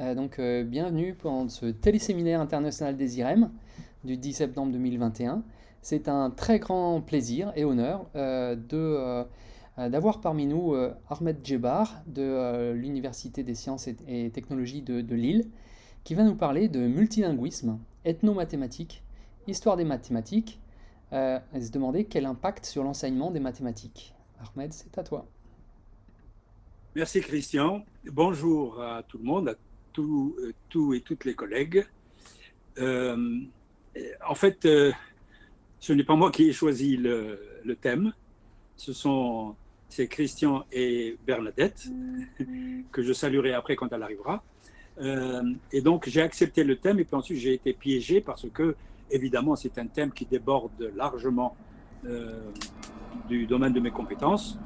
Bienvenue pour ce téléséminaire international des IREM du 10 septembre 2021. C'est un très grand plaisir et honneur d'avoir parmi nous Ahmed Djebar de l'Université des sciences et technologies de Lille, qui va nous parler de multilinguisme, ethnomathématiques, histoire des mathématiques, et se demander quel impact sur l'enseignement des mathématiques. Ahmed, c'est à toi. Merci Christian. Bonjour à tout le monde, à tous et toutes les collègues. Euh, En fait, ce n'est pas moi qui ai choisi le thème. C'est Christian et Bernadette, que je saluerai après quand elle arrivera. Et donc, j'ai accepté le thème et puis ensuite, j'ai été piégé parce que, évidemment, c'est un thème qui déborde largement euh, du domaine de mes compétences.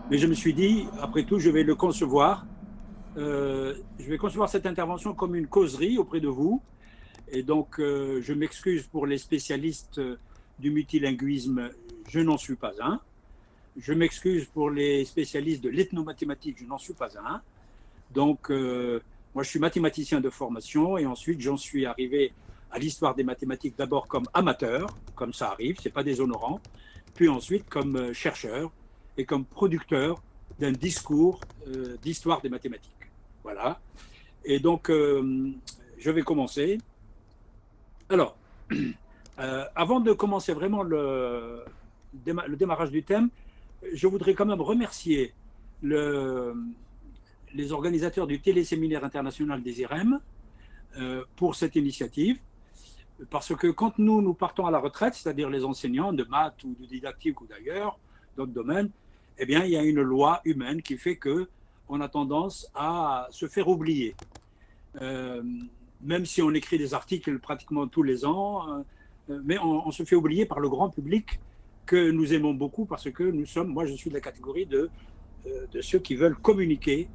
Mais je me suis dit, après tout, je vais le concevoir. Je vais concevoir cette intervention comme une causerie auprès de vous. Et donc, je m'excuse pour les spécialistes du multilinguisme, je n'en suis pas un. Je m'excuse pour les spécialistes de l'ethnomathématique, je n'en suis pas un. Donc, moi, je suis mathématicien de formation et ensuite, j'en suis arrivé à l'histoire des mathématiques d'abord comme amateur, comme ça arrive, ce n'est pas déshonorant, puis ensuite comme chercheur et comme producteur d'un discours d'histoire des mathématiques. Voilà. Et donc, je vais commencer. Alors, avant de commencer vraiment le démarrage du thème, je voudrais quand même remercier le, les organisateurs du Téléséminaire international des IREM pour cette initiative. Parce que quand nous partons à la retraite, c'est-à-dire les enseignants de maths ou de didactique ou d'ailleurs, d'autres domaines, eh bien, il y a une loi humaine qui fait qu'on a tendance à se faire oublier. Euh, Même si on écrit des articles pratiquement tous les ans, mais on se fait oublier par le grand public que nous aimons beaucoup parce que moi je suis de la catégorie de ceux qui veulent communiquer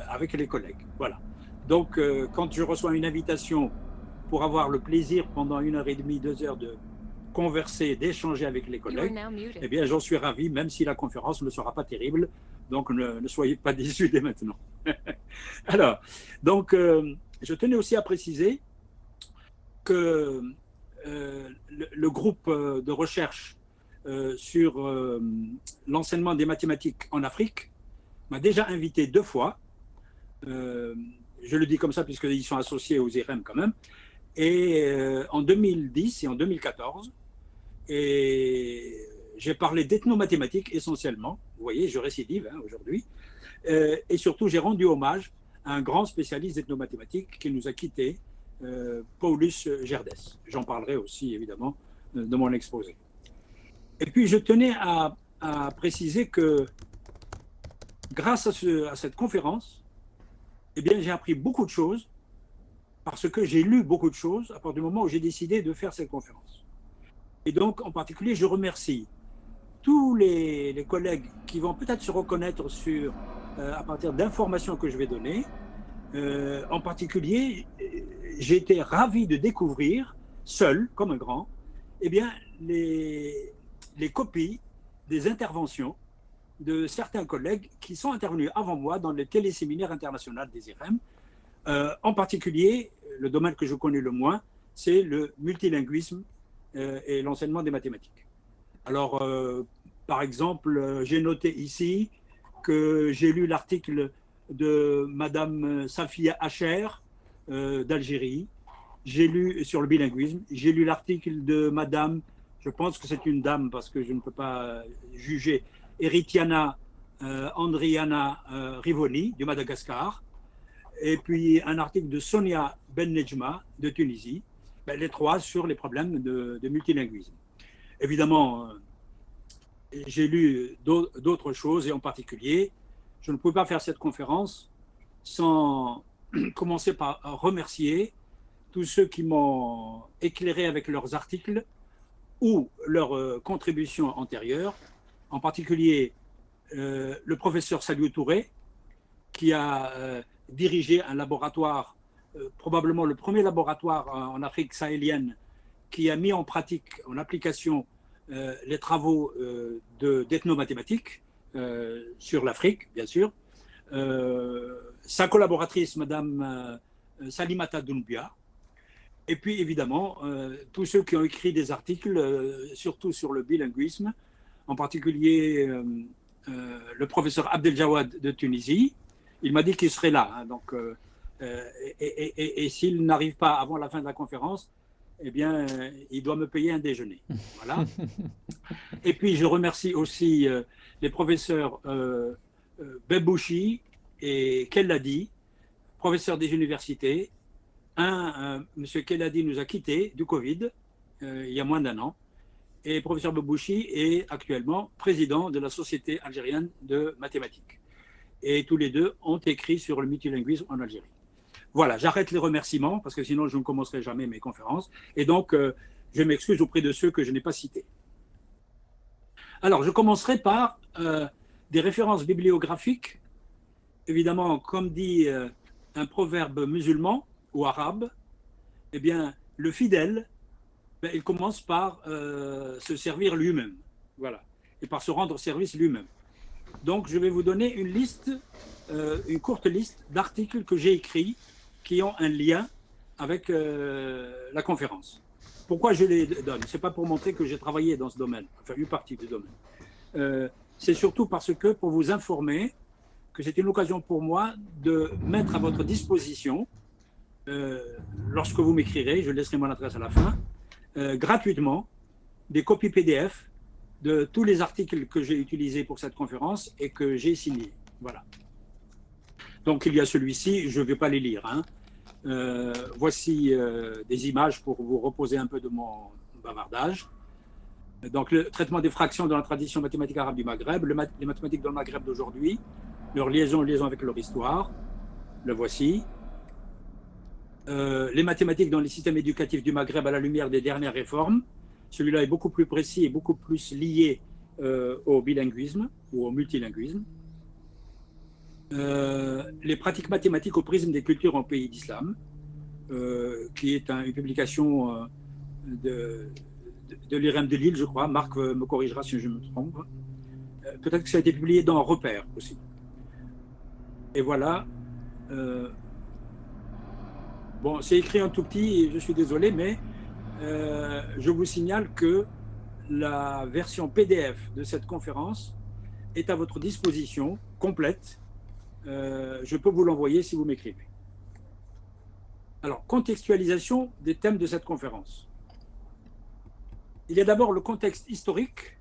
avec les collègues. Voilà. Donc quand je reçois une invitation pour avoir le plaisir pendant 1 heure et demie, 2 heures de converser, d'échanger avec les collègues, eh bien j'en suis ravi, même si la conférence ne sera pas terrible. Donc ne soyez pas déçus dès maintenant. Alors, donc je tenais aussi à préciser que le groupe de recherche sur l'enseignement des mathématiques en Afrique m'a déjà invité 2 fois. Euh, je le dis comme ça puisqu'ils sont associés aux IREM quand même. Et en 2010 et en 2014. Et j'ai parlé d'ethnomathématiques essentiellement. Vous voyez, je récidive aujourd'hui. Et surtout, j'ai rendu hommage à un grand spécialiste d'ethnomathématiques qui nous a quittés, Paulus Gerdès. J'en parlerai aussi, évidemment, de mon exposé. Et puis, je tenais à préciser que grâce à cette conférence, eh bien, j'ai appris beaucoup de choses parce que j'ai lu beaucoup de choses à partir du moment où j'ai décidé de faire cette conférence. Et donc, en particulier, je remercie tous les collègues qui vont peut-être se reconnaître à partir d'informations que je vais donner. En particulier, j'ai été ravi de découvrir, seul, comme un grand, eh bien, les copies des interventions de certains collègues qui sont intervenus avant moi dans le téléséminaire international des IREM. En particulier, le domaine que je connais le moins, c'est le multilinguisme et l'enseignement des mathématiques. Alors, par exemple, j'ai noté ici que j'ai lu l'article de Madame Safia Hacher d'Algérie. J'ai lu sur le bilinguisme. J'ai lu l'article de Madame, je pense que c'est une dame parce que je ne peux pas juger, Eritiana Andriana Rivoni du Madagascar. Et puis un article de Sonia Ben Nejma de Tunisie. Ben, les trois sur les problèmes de multilinguisme. Évidemment, j'ai lu d'autres choses et en particulier, je ne pouvais pas faire cette conférence sans commencer par remercier tous ceux qui m'ont éclairé avec leurs articles ou leurs contributions antérieures, en particulier le professeur Saliou Touré, qui a dirigé un laboratoire, probablement le premier laboratoire en Afrique sahélienne, qui a mis en pratique, en application, les travaux d'ethnomathématiques sur l'Afrique, bien sûr. Sa collaboratrice, Madame Salimata Doumbia, et puis évidemment tous ceux qui ont écrit des articles, surtout sur le bilinguisme, en particulier le professeur Abdel Jawad de Tunisie. Il m'a dit qu'il serait là, hein, donc, et s'il n'arrive pas avant la fin de la conférence, eh bien, il doit me payer un déjeuner. Voilà. Et puis, je remercie aussi les professeurs Bebouchi et Kelladi, professeurs des universités. M. Kelladi nous a quittés du Covid il y a moins d'un an. Et le professeur Bebouchi est actuellement président de la Société algérienne de mathématiques. Et tous les deux ont écrit sur le multilinguisme en Algérie. Voilà, j'arrête les remerciements parce que sinon je ne commencerai jamais mes conférences. Et donc, je m'excuse auprès de ceux que je n'ai pas cités. Alors, je commencerai par des références bibliographiques. Évidemment, comme dit un proverbe musulman ou arabe, eh bien, le fidèle, il commence par se servir lui-même. Voilà. Et par se rendre service lui-même. Donc, je vais vous donner une liste, une courte liste d'articles que j'ai écrits qui ont un lien avec la conférence. Pourquoi je les donne? Ce n'est pas pour montrer que j'ai travaillé dans ce domaine, enfin une partie du domaine. C'est surtout parce que pour vous informer que c'est une occasion pour moi de mettre à votre disposition, lorsque vous m'écrirez, je laisserai mon adresse à la fin, gratuitement, des copies PDF de tous les articles que j'ai utilisés pour cette conférence et que j'ai signés. Voilà. Donc il y a celui-ci, je ne vais pas les lire, hein. Voici des images pour vous reposer un peu de mon bavardage. Donc le traitement des fractions dans la tradition mathématique arabe du Maghreb, les mathématiques dans le Maghreb d'aujourd'hui, leur liaison avec leur histoire, le voici. Les mathématiques dans les systèmes éducatifs du Maghreb à la lumière des dernières réformes. Celui-là est beaucoup plus précis et beaucoup plus lié au bilinguisme ou au multilinguisme. Les pratiques mathématiques au prisme des cultures en pays d'islam, qui est une publication de l'IREM de Lille, je crois. Marc me corrigera si je me trompe. Peut-être que ça a été publié dans Repères aussi. Et voilà. Bon, c'est écrit un tout petit, je suis désolé, mais je vous signale que la version PDF de cette conférence est à votre disposition, complète. Je peux vous l'envoyer si vous m'écrivez. Alors, contextualisation des thèmes de cette conférence. Il y a d'abord le contexte historique,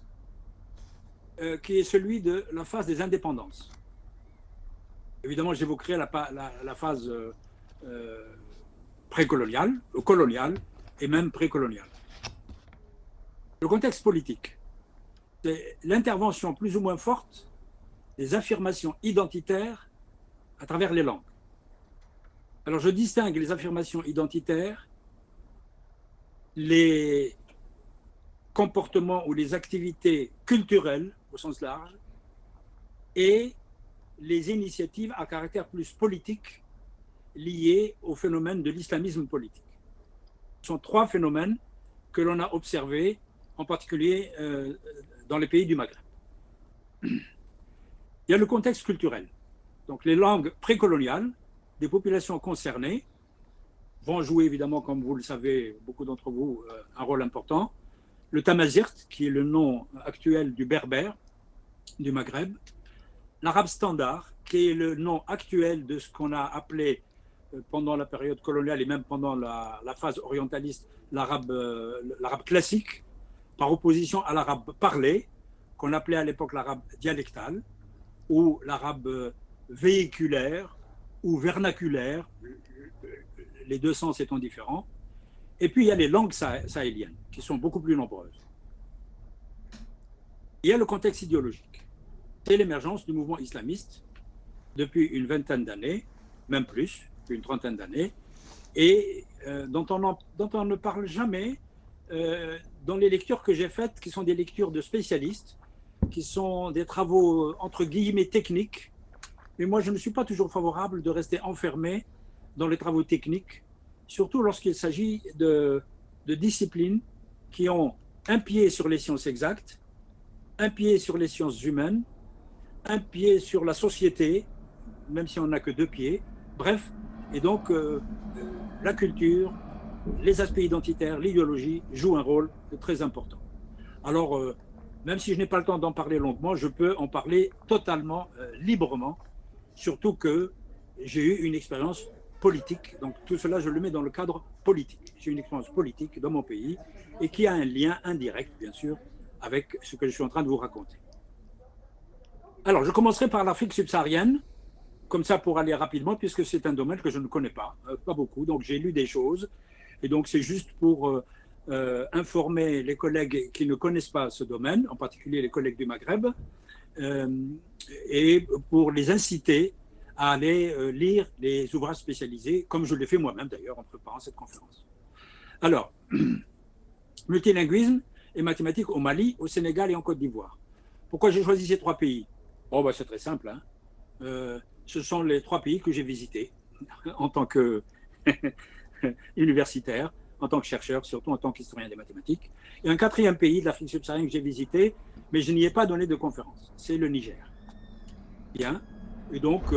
qui est celui de la phase des indépendances. Évidemment, j'évoquerai la phase précoloniale, coloniale et même précoloniale. Le contexte politique, c'est l'intervention plus ou moins forte des affirmations identitaires à travers les langues. Alors, je distingue les affirmations identitaires, les comportements ou les activités culturelles au sens large et les initiatives à caractère plus politique liées au phénomène de l'islamisme politique. Ce sont trois phénomènes que l'on a observés, en particulier dans les pays du Maghreb. Il y a le contexte culturel. Donc les langues précoloniales des populations concernées vont jouer évidemment, comme vous le savez, beaucoup d'entre vous, un rôle important. Le tamazirt, qui est le nom actuel du berbère du Maghreb. L'arabe standard, qui est le nom actuel de ce qu'on a appelé pendant la période coloniale et même pendant la phase orientaliste, l'arabe classique, par opposition à l'arabe parlé, qu'on appelait à l'époque l'arabe dialectal, ou l'arabe véhiculaire ou vernaculaire, les deux sens étant différents. Et puis il y a les langues sahéliennes, qui sont beaucoup plus nombreuses. Il y a le contexte idéologique. C'est l'émergence du mouvement islamiste depuis une vingtaine d'années, même plus, depuis une trentaine d'années, et dont on ne parle jamais dans les lectures que j'ai faites, qui sont des lectures de spécialistes, qui sont des travaux entre guillemets techniques. Mais moi, je ne suis pas toujours favorable de rester enfermé dans les travaux techniques, surtout lorsqu'il s'agit de disciplines qui ont un pied sur les sciences exactes, un pied sur les sciences humaines, un pied sur la société, même si on n'a que deux pieds. Bref, Et donc, la culture, les aspects identitaires, l'idéologie jouent un rôle très important. Alors, même si je n'ai pas le temps d'en parler longuement, je peux en parler totalement librement, surtout que j'ai eu une expérience politique. Donc tout cela, je le mets dans le cadre politique. J'ai une expérience politique dans mon pays et qui a un lien indirect, bien sûr, avec ce que je suis en train de vous raconter. Alors, je commencerai par l'Afrique subsaharienne, comme ça pour aller rapidement, puisque c'est un domaine que je ne connais pas beaucoup. Donc j'ai lu des choses, et donc c'est juste pour informer les collègues qui ne connaissent pas ce domaine, en particulier les collègues du Maghreb, et pour les inciter à aller lire les ouvrages spécialisés, comme je l'ai fait moi-même d'ailleurs en préparant cette conférence. Alors, multilinguisme et mathématiques au Mali, au Sénégal et en Côte d'Ivoire. Pourquoi j'ai choisi ces trois pays? Oh, bah, c'est très simple. Hein. Ce sont les trois pays que j'ai visités en tant qu'universitaire, en tant que chercheur, surtout en tant qu'historien des mathématiques. Et un quatrième pays de l'Afrique subsaharienne que j'ai visité, mais je n'y ai pas donné de conférence, c'est le Niger. Bien. Et donc,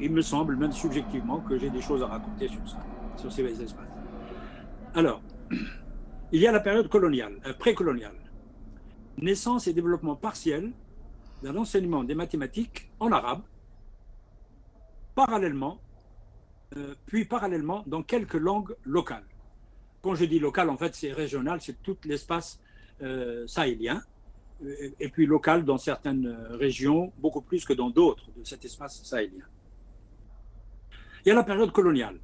il me semble, même subjectivement, que j'ai des choses à raconter sur ça, sur ces espaces. Alors, il y a la période coloniale, précoloniale. Naissance et développement partiel d'un enseignement des mathématiques en arabe, parallèlement, puis parallèlement dans quelques langues locales. Quand je dis local, en fait, c'est régional, c'est tout l'espace sahélien, et puis local dans certaines régions, beaucoup plus que dans d'autres de cet espace sahélien. Il y a la période coloniale.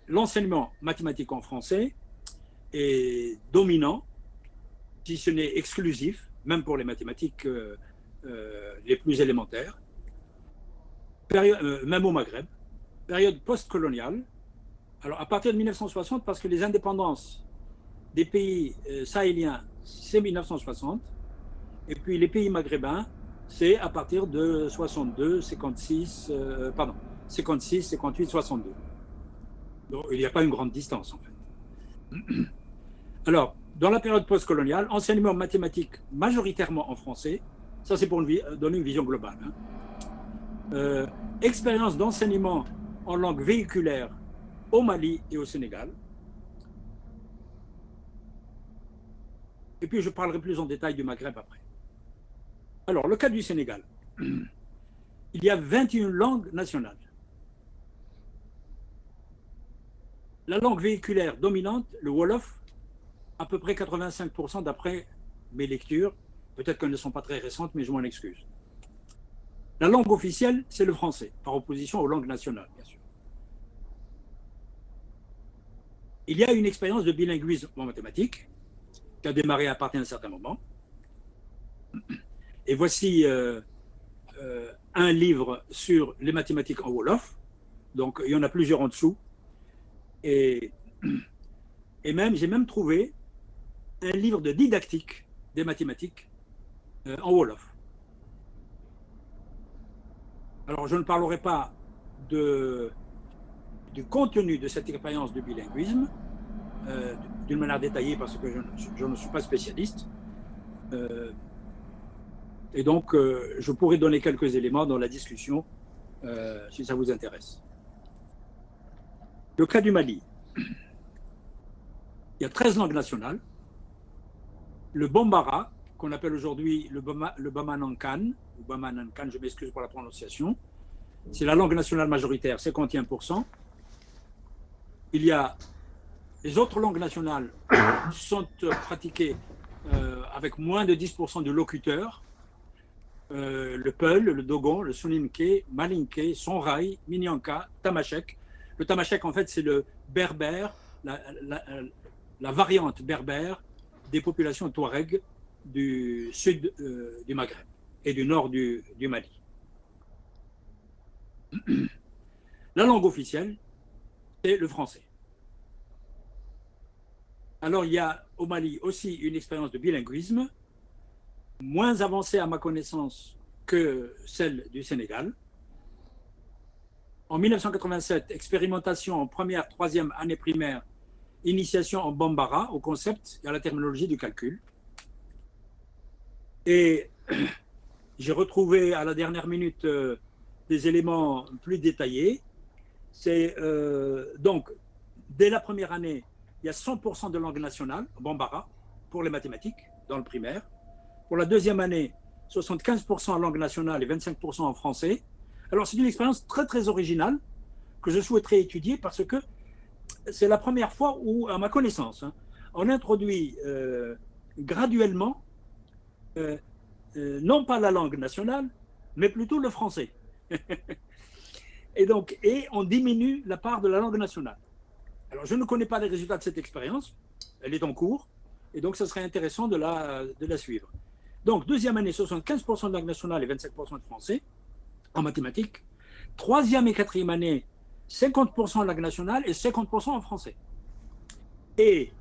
L'enseignement mathématique en français est dominant, si ce n'est exclusif, même pour les mathématiques les plus élémentaires, même au Maghreb. Période post-coloniale, alors à partir de 1960, parce que les indépendances des pays sahéliens, c'est 1960, et puis les pays maghrébins, c'est à partir de 62, 56, 58, 62. Donc il n'y a pas une grande distance en fait. Alors, dans la période postcoloniale, enseignement mathématique majoritairement en français, ça c'est pour donner une vision globale. Hein. Expérience d'enseignement en langue véhiculaire au Mali et au Sénégal. Et puis je parlerai plus en détail du Maghreb après. Alors, le cas du Sénégal. Il y a 21 langues nationales. La langue véhiculaire dominante, le Wolof, à peu près 85% d'après mes lectures. Peut-être qu'elles ne sont pas très récentes, mais je m'en excuse. La langue officielle, c'est le français, par opposition aux langues nationales, bien sûr. Il y a une expérience de bilinguisme en mathématiques qui a démarré à partir d'un certain moment. Et voici un livre sur les mathématiques en Wolof. Donc, il y en a plusieurs en dessous. Et même, j'ai même trouvé un livre de didactique des mathématiques en Wolof. Alors, je ne parlerai pas du contenu de cette expérience de bilinguisme d'une manière détaillée parce que je ne suis pas spécialiste. Et donc, je pourrais donner quelques éléments dans la discussion si ça vous intéresse. Le cas du Mali. Il y a 13 langues nationales. Le Bambara, qu'on appelle aujourd'hui le Bamanankan, ou Bamanankan, je m'excuse pour la prononciation, c'est la langue nationale majoritaire, 51%. Il y a les autres langues nationales sont pratiquées avec moins de 10% de locuteurs. Le Peul, le Dogon, le Soninké, Malinké, Songhai, Minyanka, Tamashek. Le Tamashek, en fait, c'est le berbère, la variante berbère des populations touareg du sud du Maghreb et du nord du Mali. La langue officielle, c'est le français. Alors, il y a au Mali aussi une expérience de bilinguisme, moins avancée à ma connaissance que celle du Sénégal. En 1987, expérimentation en première, troisième année primaire, initiation en Bambara, au concept et à la terminologie du calcul. Et j'ai retrouvé à la dernière minute des éléments plus détaillés. C'est donc, dès la première année, il y a 100% de langue nationale, Bambara, pour les mathématiques, dans le primaire. Pour la deuxième année, 75% en langue nationale et 25% en français. Alors, c'est une expérience très, très originale que je souhaiterais étudier parce que c'est la première fois où, à ma connaissance, on introduit graduellement, non pas la langue nationale, mais plutôt le français. Et on diminue la part de la langue nationale. Alors, je ne connais pas les résultats de cette expérience, elle est en cours, et donc ça serait intéressant de la suivre. Donc, deuxième année, 75% de langue nationale et 25% de français en mathématiques. Troisième et quatrième année, 50% en langue nationale et 50% en français. Et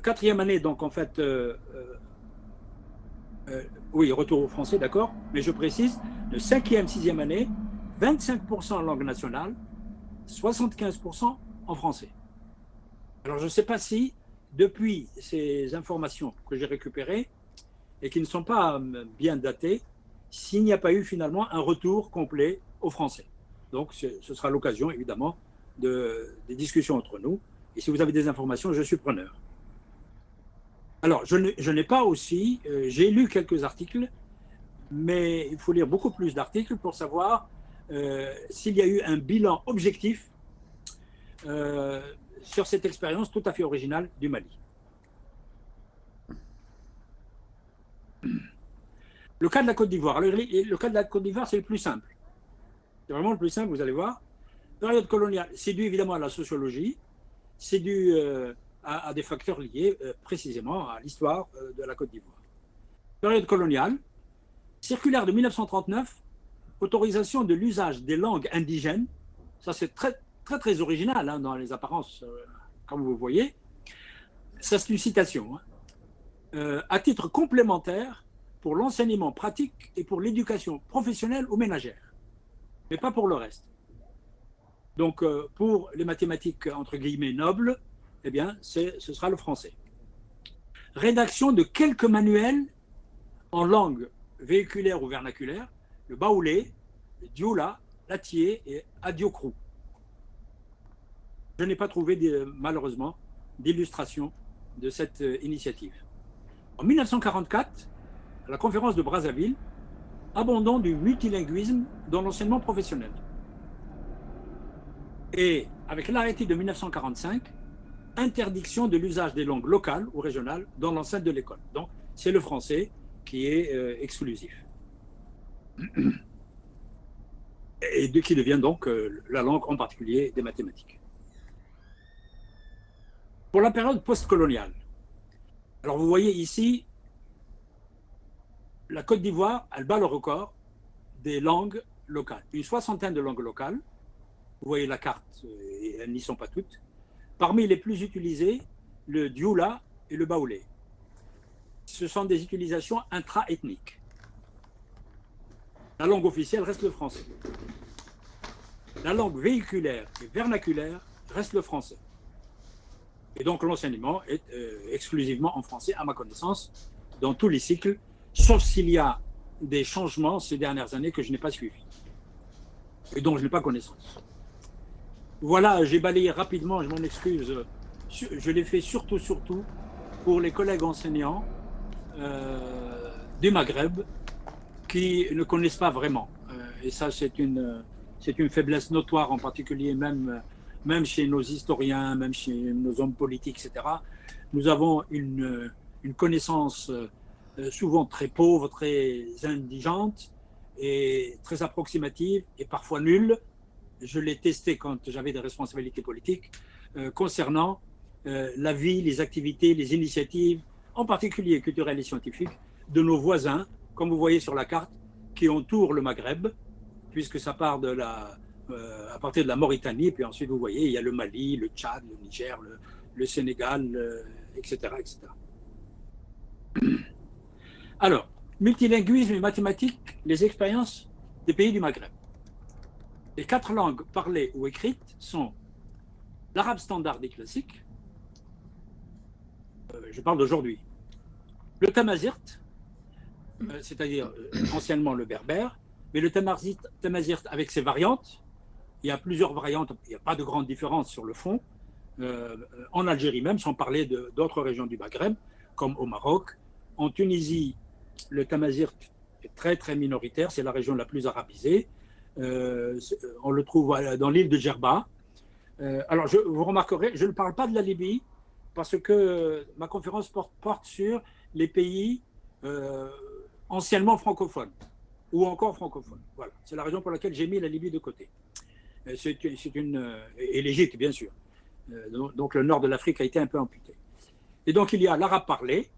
quatrième année, donc en fait, oui, retour au français, d'accord, mais je précise, de cinquième, sixième année, 25% en langue nationale, 75% en français. Alors, je ne sais pas si, depuis ces informations que j'ai récupérées et qui ne sont pas bien datées, s'il n'y a pas eu finalement un retour complet au français. Donc, ce sera l'occasion, évidemment, des discussions entre nous. Et si vous avez des informations, je suis preneur. Alors, je n'ai pas aussi, j'ai lu quelques articles, mais il faut lire beaucoup plus d'articles pour savoir s'il y a eu un bilan objectif sur cette expérience tout à fait originale du Mali. Le cas de la Côte d'Ivoire. Le cas de la Côte d'Ivoire, c'est le plus simple. C'est vraiment le plus simple, vous allez voir. Période coloniale, c'est dû évidemment à la sociologie, c'est dû à des facteurs liés précisément à l'histoire de la Côte d'Ivoire. Période coloniale, circulaire de 1939, autorisation de l'usage des langues indigènes. Ça, c'est très, très, très original dans les apparences, comme vous voyez. Ça, c'est une citation. À titre complémentaire pour l'enseignement pratique et pour l'éducation professionnelle ou ménagère, mais pas pour le reste. Donc, pour les mathématiques, entre guillemets, nobles, eh bien, ce sera le français. Rédaction de quelques manuels en langue véhiculaire ou vernaculaire, le baoulé, le dioula, l'atié et adiokrou. Je n'ai pas trouvé, malheureusement, d'illustration de cette initiative. En 1944, à la conférence de Brazzaville, abandon du multilinguisme dans l'enseignement professionnel. Et avec l'arrêté de 1945, interdiction de l'usage des langues locales ou régionales dans l'enceinte de l'école. Donc, c'est le français qui est exclusif. Et qui devient donc la langue en particulier des mathématiques. Pour la période postcoloniale, alors vous voyez ici, la Côte d'Ivoire, elle bat le record des langues locales. Une soixantaine de langues locales. Vous voyez la carte, et elles n'y sont pas toutes. Parmi les plus utilisées, le dioula et le baoulé. Ce sont des utilisations intra-ethniques. La langue officielle reste le français. La langue véhiculaire et vernaculaire reste le français. Et donc l'enseignement est exclusivement en français, à ma connaissance, dans tous les cycles, sauf s'il y a des changements ces dernières années que je n'ai pas suivis et dont je n'ai pas connaissance. Voilà, j'ai balayé rapidement, je m'en excuse. Je l'ai fait surtout pour les collègues enseignants du Maghreb qui ne connaissent pas vraiment. Et ça, c'est une faiblesse notoire, en particulier même chez nos historiens, même chez nos hommes politiques, etc. Nous avons une connaissance souvent très pauvre, très indigente et très approximative et parfois nulle. Je l'ai testé quand j'avais des responsabilités politiques concernant la vie, les activités, les initiatives, en particulier culturelles et scientifiques, de nos voisins, comme vous voyez sur la carte, qui entourent le Maghreb, puisque ça part à partir de la Mauritanie, puis ensuite vous voyez, il y a le Mali, le Tchad, le Niger, le Sénégal, etc., etc. Alors, multilinguisme et mathématiques, les expériences des pays du Maghreb. Les 4 langues parlées ou écrites sont l'arabe standard et classique, je parle d'aujourd'hui, le tamazirt, c'est-à-dire anciennement le berbère, Mais le tamazight avec ses variantes, il y a plusieurs variantes, il n'y a pas de grande différence sur le fond. En Algérie même, sans parler d'autres régions du Maghreb, comme au Maroc. En Tunisie, le tamazight est très très minoritaire, c'est la région la plus arabisée. On le trouve dans l'île de Djerba. Alors, vous remarquerez, je ne parle pas de la Libye, parce que ma conférence porte sur les pays anciennement francophones, ou encore francophones. Voilà, c'est la raison pour laquelle j'ai mis la Libye de côté. Et l'Égypte, bien sûr. Donc le nord de l'Afrique a été un peu amputé. Et donc il y a l'arabe parlé,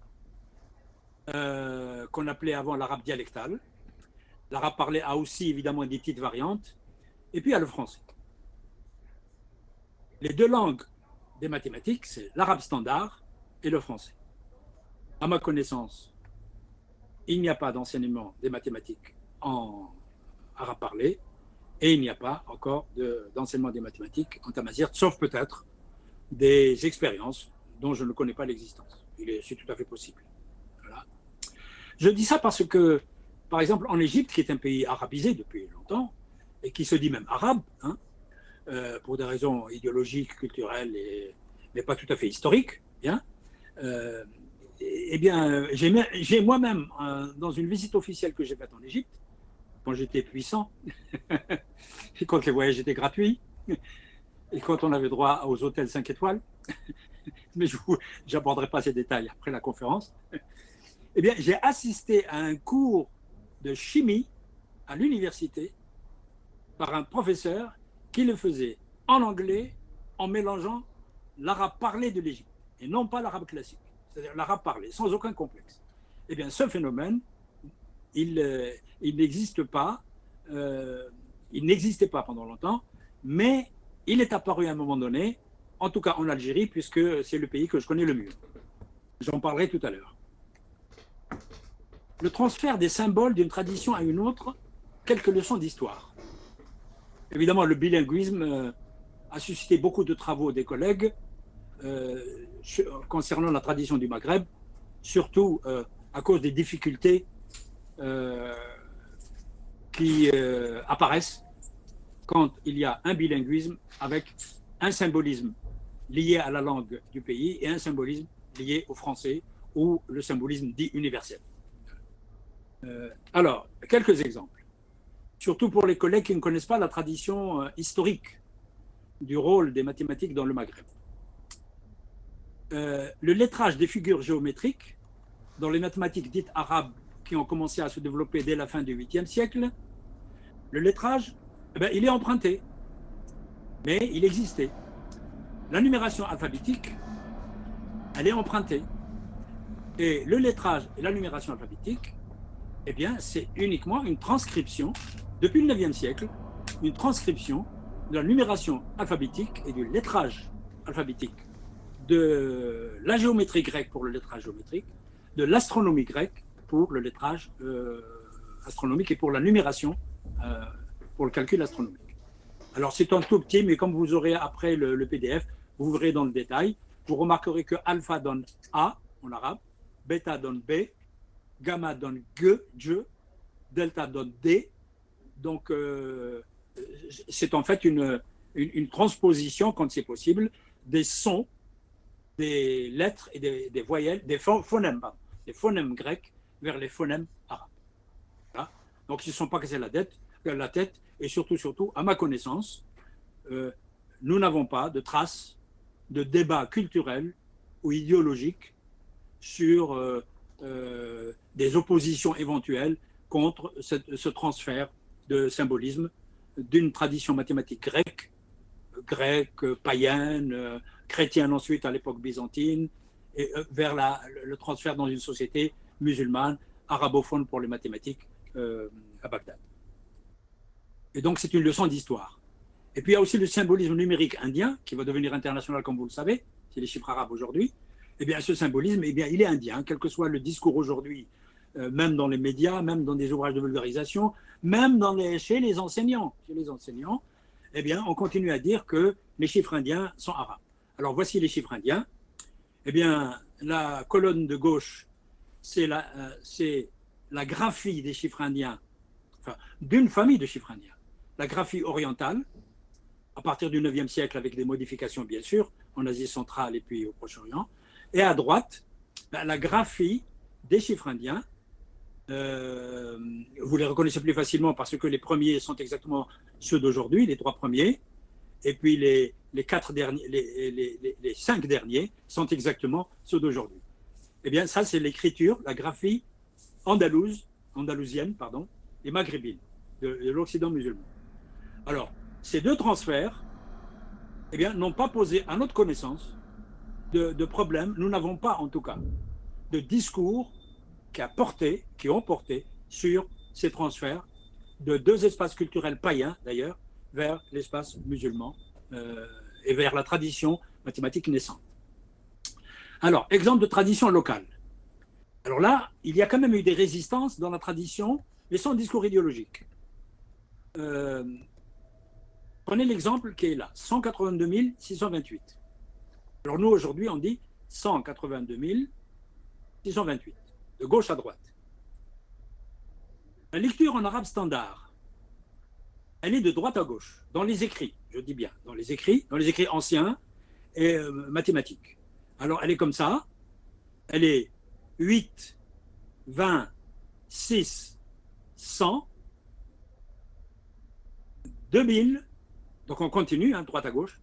qu'on appelait avant l'arabe dialectal. L'arabe parlé a aussi évidemment des petites variantes. Et puis il y a le français. Les deux langues des mathématiques, c'est l'arabe standard et le français. À ma connaissance, il n'y a pas d'enseignement des mathématiques en arabe parlé et il n'y a pas encore d'enseignement des mathématiques en tamazight, sauf peut-être des expériences dont je ne connais pas l'existence. C'est tout à fait possible. Voilà. Je dis ça parce que, par exemple, en Égypte, qui est un pays arabisé depuis longtemps, et qui se dit même arabe, pour des raisons idéologiques, culturelles, mais pas tout à fait historiques, bien, eh bien, j'ai moi-même, dans une visite officielle que j'ai faite en Égypte, quand j'étais puissant, et quand les voyages étaient gratuits, et quand on avait droit aux hôtels 5 étoiles, mais je n'aborderai pas ces détails après la conférence, eh bien, j'ai assisté à un cours de chimie à l'université par un professeur qui le faisait en anglais en mélangeant l'arabe parlé de l'Égypte et non pas l'arabe classique, c'est-à-dire l'arabe parlé, sans aucun complexe. Eh bien, ce phénomène, il n'existe pas, il n'existait pas pendant longtemps, mais il est apparu à un moment donné, en tout cas en Algérie, puisque c'est le pays que je connais le mieux. J'en parlerai tout à l'heure. Le transfert des symboles d'une tradition à une autre, quelques leçons d'histoire. Évidemment, le bilinguisme a suscité beaucoup de travaux des collègues concernant la tradition du Maghreb, surtout à cause des difficultés qui apparaissent quand il y a un bilinguisme avec un symbolisme lié à la langue du pays et un symbolisme lié au français ou le symbolisme dit universel. Alors, quelques exemples, surtout pour les collègues qui ne connaissent pas la tradition historique du rôle des mathématiques dans le Maghreb. Le lettrage des figures géométriques dans les mathématiques dites arabes qui ont commencé à se développer dès la fin du 8e siècle, le lettrage, il est emprunté, mais il existait. La numération alphabétique, elle est empruntée. Et le lettrage et la numération alphabétique, eh bien, c'est uniquement une transcription, depuis le 9e siècle, une transcription de la numération alphabétique et du lettrage alphabétique, de la géométrie grecque pour le lettrage géométrique, de l'astronomie grecque pour le lettrage astronomique et pour la numération, pour le calcul astronomique. Alors c'est un tout petit, mais comme vous aurez après le PDF, vous verrez dans le détail, vous remarquerez que alpha donne A en arabe, bêta donne B, gamma donne G, delta donne D. Donc c'est en fait une transposition, quand c'est possible, des sons, des lettres et des voyelles, des phonèmes grecs vers les phonèmes arabes. Voilà. Donc ils ne se sont pas cassés la tête, et surtout, à ma connaissance, nous n'avons pas de traces de débat culturel ou idéologique sur des oppositions éventuelles contre ce transfert de symbolisme d'une tradition mathématique grecque, païenne, chrétienne ensuite à l'époque byzantine, et vers le transfert dans une société musulmane, arabophone pour les mathématiques à Bagdad. Et donc c'est une leçon d'histoire. Et puis il y a aussi le symbolisme numérique indien, qui va devenir international comme vous le savez, c'est les chiffres arabes aujourd'hui. Eh bien ce symbolisme, il est indien, quel que soit le discours aujourd'hui, même dans les médias, même dans des ouvrages de vulgarisation, même chez les enseignants. Eh bien on continue à dire que les chiffres indiens sont arabes. Alors voici les chiffres indiens. Eh bien la colonne de gauche, c'est la graphie des chiffres indiens enfin, d'une famille de chiffres indiens. La graphie orientale, à partir du 9e siècle, avec des modifications, bien sûr, en Asie centrale et puis au Proche-Orient. Et à droite, la graphie des chiffres indiens. Vous les reconnaissez plus facilement parce que les premiers sont exactement ceux d'aujourd'hui, les 3 premiers, et puis les 5 derniers sont exactement ceux d'aujourd'hui. Eh bien, ça, c'est l'écriture, la graphie andalousienne, et maghrébine, de l'Occident musulman. Alors, ces 2 transferts, eh bien, n'ont pas posé, à notre connaissance, de problème. Nous n'avons pas, en tout cas, de discours qui ont porté sur ces transferts de 2 espaces culturels païens, d'ailleurs, vers l'espace musulman et vers la tradition mathématique naissante. Alors, exemple de tradition locale. Alors là, il y a quand même eu des résistances dans la tradition, mais sans discours idéologique. Prenez l'exemple qui est là, 182 628. Alors nous, aujourd'hui, on dit 182 628, de gauche à droite. La lecture en arabe standard, elle est de droite à gauche, dans les écrits, je dis bien, dans les écrits anciens et mathématiques. Alors, elle est comme ça, elle est 8, 20, 6, 100, 2000, donc on continue, droite à gauche,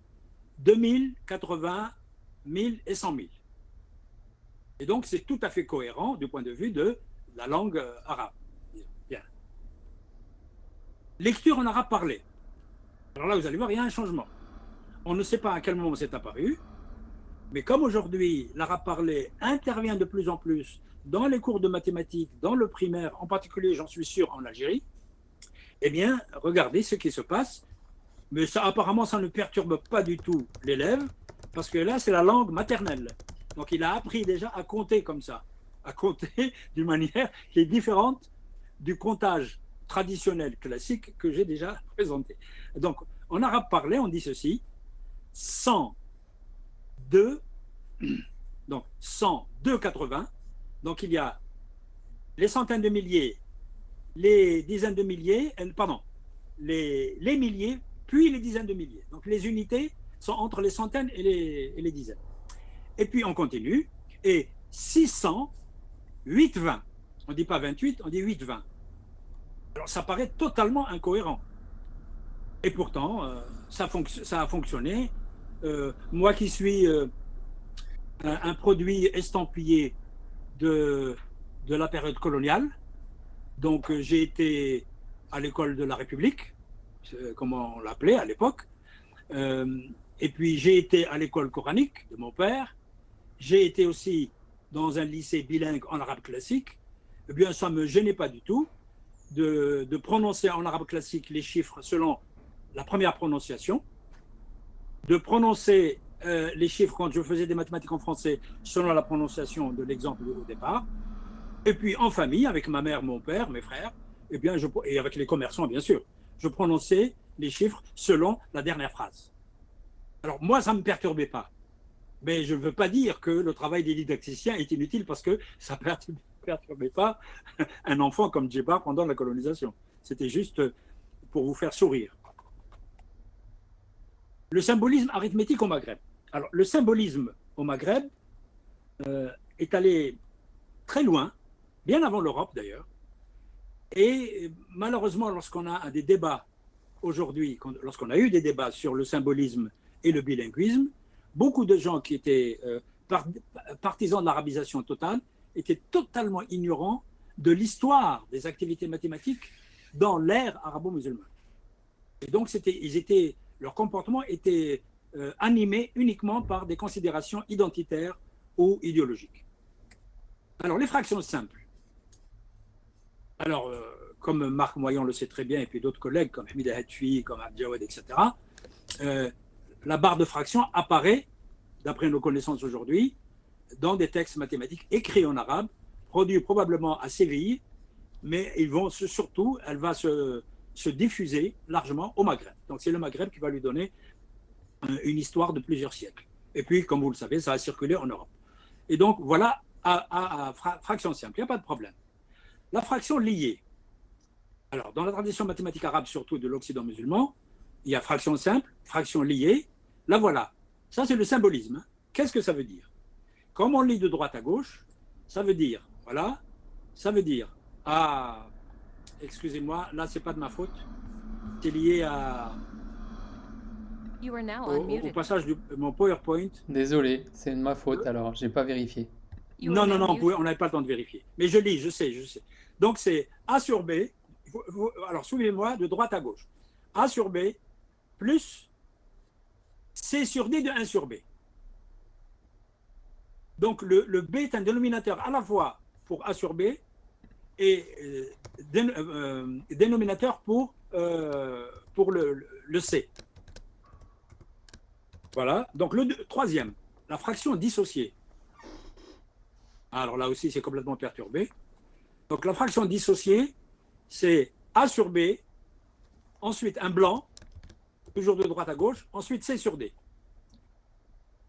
2000, 80, 1000 et 100 000. Et donc, c'est tout à fait cohérent du point de vue de la langue arabe. Bien. Lecture en arabe parlé. Alors là, vous allez voir, il y a un changement. On ne sait pas à quel moment c'est apparu, mais comme aujourd'hui, l'arabe parlé intervient de plus en plus dans les cours de mathématiques, dans le primaire, en particulier, j'en suis sûr, en Algérie, eh bien, regardez ce qui se passe. Mais ça, apparemment, ça ne perturbe pas du tout l'élève, parce que là, c'est la langue maternelle. Donc, il a appris déjà à compter comme ça, à compter d'une manière qui est différente du comptage traditionnel classique que j'ai déjà présenté. Donc, en arabe parlé, on dit ceci, 102, donc 102, 80. Donc, il y a les centaines de milliers, les dizaines de milliers, pardon, les milliers, puis les dizaines de milliers. Donc, les unités sont entre les centaines et les dizaines. Et puis, on continue. Et 600, 8, 20. On ne dit pas 28, on dit 8, 20. Alors, ça paraît totalement incohérent. Et pourtant, ça a fonctionné. Moi qui suis un produit estampillé de la période coloniale, donc j'ai été à l'école de la République, comme on l'appelait à l'époque, et puis j'ai été à l'école coranique de mon père, j'ai été aussi dans un lycée bilingue en arabe classique. Eh bien, ça ne me gênait pas du tout de prononcer en arabe classique les chiffres selon la première prononciation, de prononcer les chiffres quand je faisais des mathématiques en français selon la prononciation de l'exemple au départ, et puis en famille, avec ma mère, mon père, mes frères, eh bien, et avec les commerçants, bien sûr, je prononçais les chiffres selon la dernière phrase. Alors moi, ça ne me perturbait pas. Mais je ne veux pas dire que le travail des didacticiens est inutile parce que ça ne perturbait pas un enfant comme Djebar pendant la colonisation. C'était juste pour vous faire sourire. Le symbolisme arithmétique au Maghreb. Alors, le symbolisme au Maghreb est allé très loin, bien avant l'Europe d'ailleurs. Et malheureusement, lorsqu'on a des débats aujourd'hui, lorsqu'on a eu des débats sur le symbolisme et le bilinguisme, beaucoup de gens qui étaient partisans de l'arabisation totale étaient totalement ignorants de l'histoire des activités mathématiques dans l'ère arabo-musulmane. Et donc, leur comportement était animé uniquement par des considérations identitaires ou idéologiques. Alors, les fractions simples. Alors, comme Marc Moyon le sait très bien, et puis d'autres collègues comme Hamid Hatfi, comme Abdjawad, etc., la barre de fraction apparaît, d'après nos connaissances aujourd'hui, dans des textes mathématiques écrits en arabe, produits probablement à Séville, mais elle va se diffuser largement au Maghreb. Donc c'est le Maghreb qui va lui donner une histoire de plusieurs siècles. Et puis, comme vous le savez, ça a circulé en Europe. Et donc, voilà, à fraction simple, il n'y a pas de problème. La fraction liée. Alors, dans la tradition mathématique arabe, surtout de l'Occident musulman, il y a fraction simple, fraction liée. Là, voilà. Ça, c'est le symbolisme. Qu'est-ce que ça veut dire? Comme on lit de droite à gauche, ça veut dire, voilà, ça veut dire, ah, excusez-moi, là, c'est pas de ma faute. C'est lié au passage de mon PowerPoint. Désolé, c'est de ma faute alors, j'ai pas vérifié. Non, non, non, on n'avait pas le temps de vérifier. Mais je lis, je sais, je sais. Donc, c'est A sur B. Alors, suivez-moi de droite à gauche. A sur B plus C sur D de 1 sur B. Donc, le B est un dénominateur à la fois pour A sur B et dénominateur pour le C. Voilà. Donc, le troisième, la fraction dissociée. Alors là aussi, c'est complètement perturbé. Donc, la fraction dissociée, c'est A sur B, ensuite un blanc, toujours de droite à gauche, ensuite C sur D.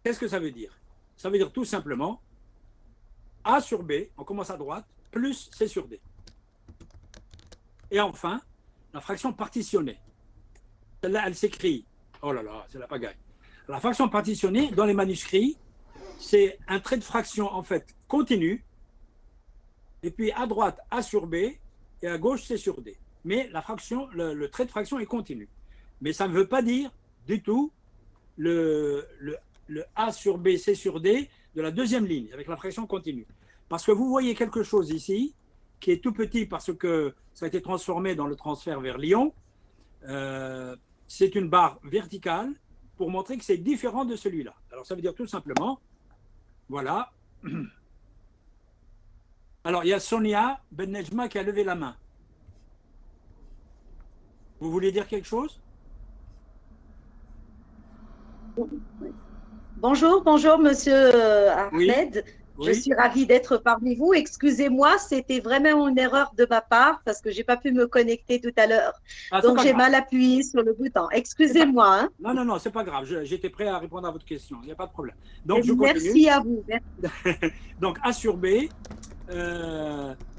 Qu'est-ce que ça veut dire? Ça veut dire tout simplement A sur B, on commence à droite, plus C sur D. Et enfin, la fraction partitionnée. Celle-là, elle s'écrit, oh là là, c'est la pagaille. La fraction partitionnée, dans les manuscrits, c'est un trait de fraction, en fait, continu, et puis à droite, A sur B, et à gauche, C sur D. Mais la fraction, le trait de fraction est continu. Mais ça ne veut pas dire du tout le A sur B, C sur D de la deuxième ligne, avec la fraction continue. Parce que vous voyez quelque chose ici, qui est tout petit parce que ça a été transformé dans le transfert vers Lyon. C'est une barre verticale pour montrer que c'est différent de celui-là. Alors ça veut dire tout simplement, voilà. Alors il y a Sonia Ben Nejma qui a levé la main. Vous voulez dire quelque chose? Bonjour, bonjour Monsieur Ahmed. Oui, Je suis ravie d'être parmi vous. Excusez-moi, c'était vraiment une erreur de ma part parce que j'ai pas pu me connecter tout à l'heure. ah, Donc j'ai mal appuyé sur le bouton. Excusez-moi. Hein. Non, non, non, c'est pas grave. J'étais prêt à répondre à votre question. Il n'y a pas de problème. Donc je continue. Merci à vous. Merci. Donc A sur B,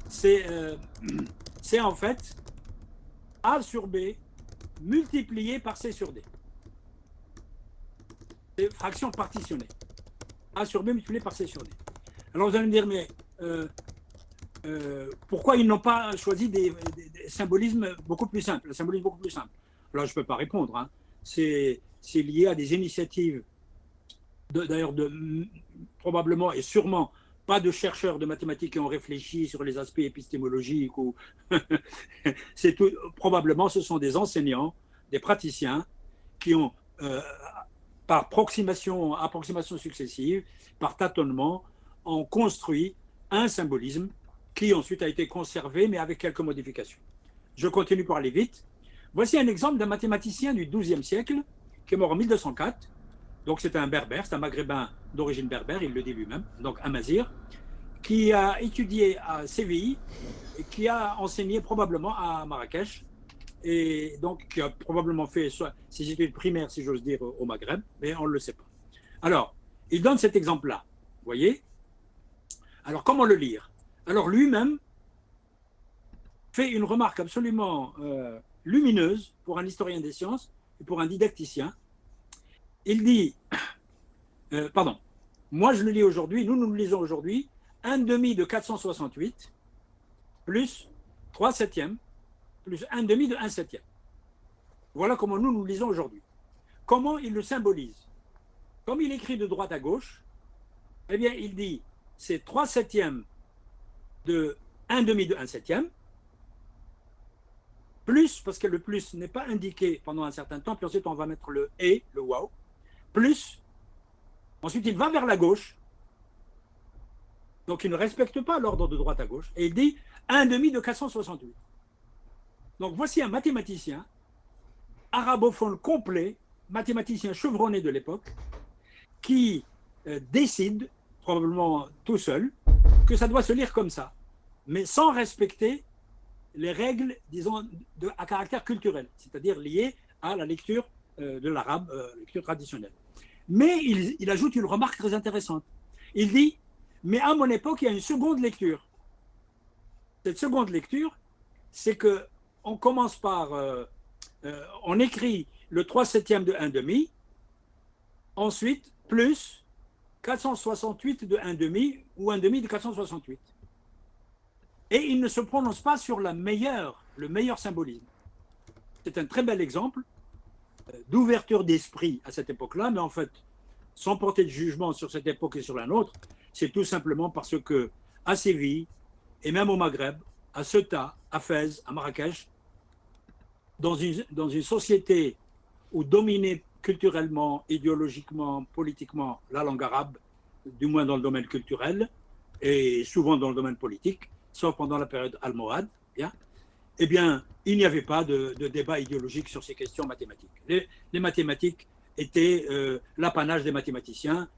c'est en fait A sur B multiplié par C sur D. C'est fraction partitionnée. A sur B multiplié par C sur D. Alors vous allez me dire, mais pourquoi ils n'ont pas choisi des symbolismes beaucoup plus simples, un symbolisme beaucoup plus simple? Alors je ne peux pas répondre. Hein. C'est lié à des initiatives, d'ailleurs probablement et sûrement pas de chercheurs de mathématiques qui ont réfléchi sur les aspects épistémologiques. Ou c'est tout, probablement ce sont des enseignants, des praticiens qui ont, par approximation successive, par tâtonnement, ont construit un symbolisme qui ensuite a été conservé, mais avec quelques modifications. Je continue pour aller vite. Voici un exemple d'un mathématicien du XIIe siècle qui est mort en 1204. Donc c'est un berbère, c'est un maghrébin d'origine berbère, il le dit lui-même, donc un mazir, qui a étudié à Séville et qui a enseigné probablement à Marrakech, et donc qui a probablement fait ses études primaires, si j'ose dire, au Maghreb, mais on ne le sait pas. Alors, il donne cet exemple-là, vous voyez? Alors, comment le lire? Alors, lui-même fait une remarque absolument lumineuse pour un historien des sciences et pour un didacticien. Il dit, pardon, moi je le lis aujourd'hui, nous le lisons aujourd'hui, 1 demi de 468 plus 3 septièmes plus 1 demi de 1 septième. Voilà comment nous lisons aujourd'hui. Comment il le symbolise? Comme il écrit de droite à gauche, eh bien il dit c'est 3 septièmes de 1 demi de 1 septième, plus, parce que le plus n'est pas indiqué pendant un certain temps, puis ensuite on va mettre le et, le wow, plus, ensuite il va vers la gauche, donc il ne respecte pas l'ordre de droite à gauche, et il dit 1 demi de 468. Donc voici un mathématicien, arabophone complet, mathématicien chevronné de l'époque, qui décide, probablement tout seul, que ça doit se lire comme ça, mais sans respecter les règles, disons, à caractère culturel, c'est-à-dire liées à la lecture de l'arabe, lecture traditionnelle. Mais il ajoute une remarque très intéressante. Il dit, mais à mon époque, il y a une seconde lecture. Cette seconde lecture, c'est que on commence par, on écrit le 3/7 de 1/2, ensuite plus 468 de 1/2 ou 1/2 de 468. Et il ne se prononce pas sur le meilleur symbolisme. C'est un très bel exemple d'ouverture d'esprit à cette époque-là, mais en fait, sans porter de jugement sur cette époque et sur la nôtre, c'est tout simplement parce que à Séville, et même au Maghreb, à Ceuta, à Fès, à Marrakech, dans une société où dominait culturellement, idéologiquement, politiquement la langue arabe, du moins dans le domaine culturel, et souvent dans le domaine politique, sauf pendant la période almohade, eh bien, il n'y avait pas de débat idéologique sur ces questions mathématiques. Les mathématiques étaient l'apanage des mathématiciens,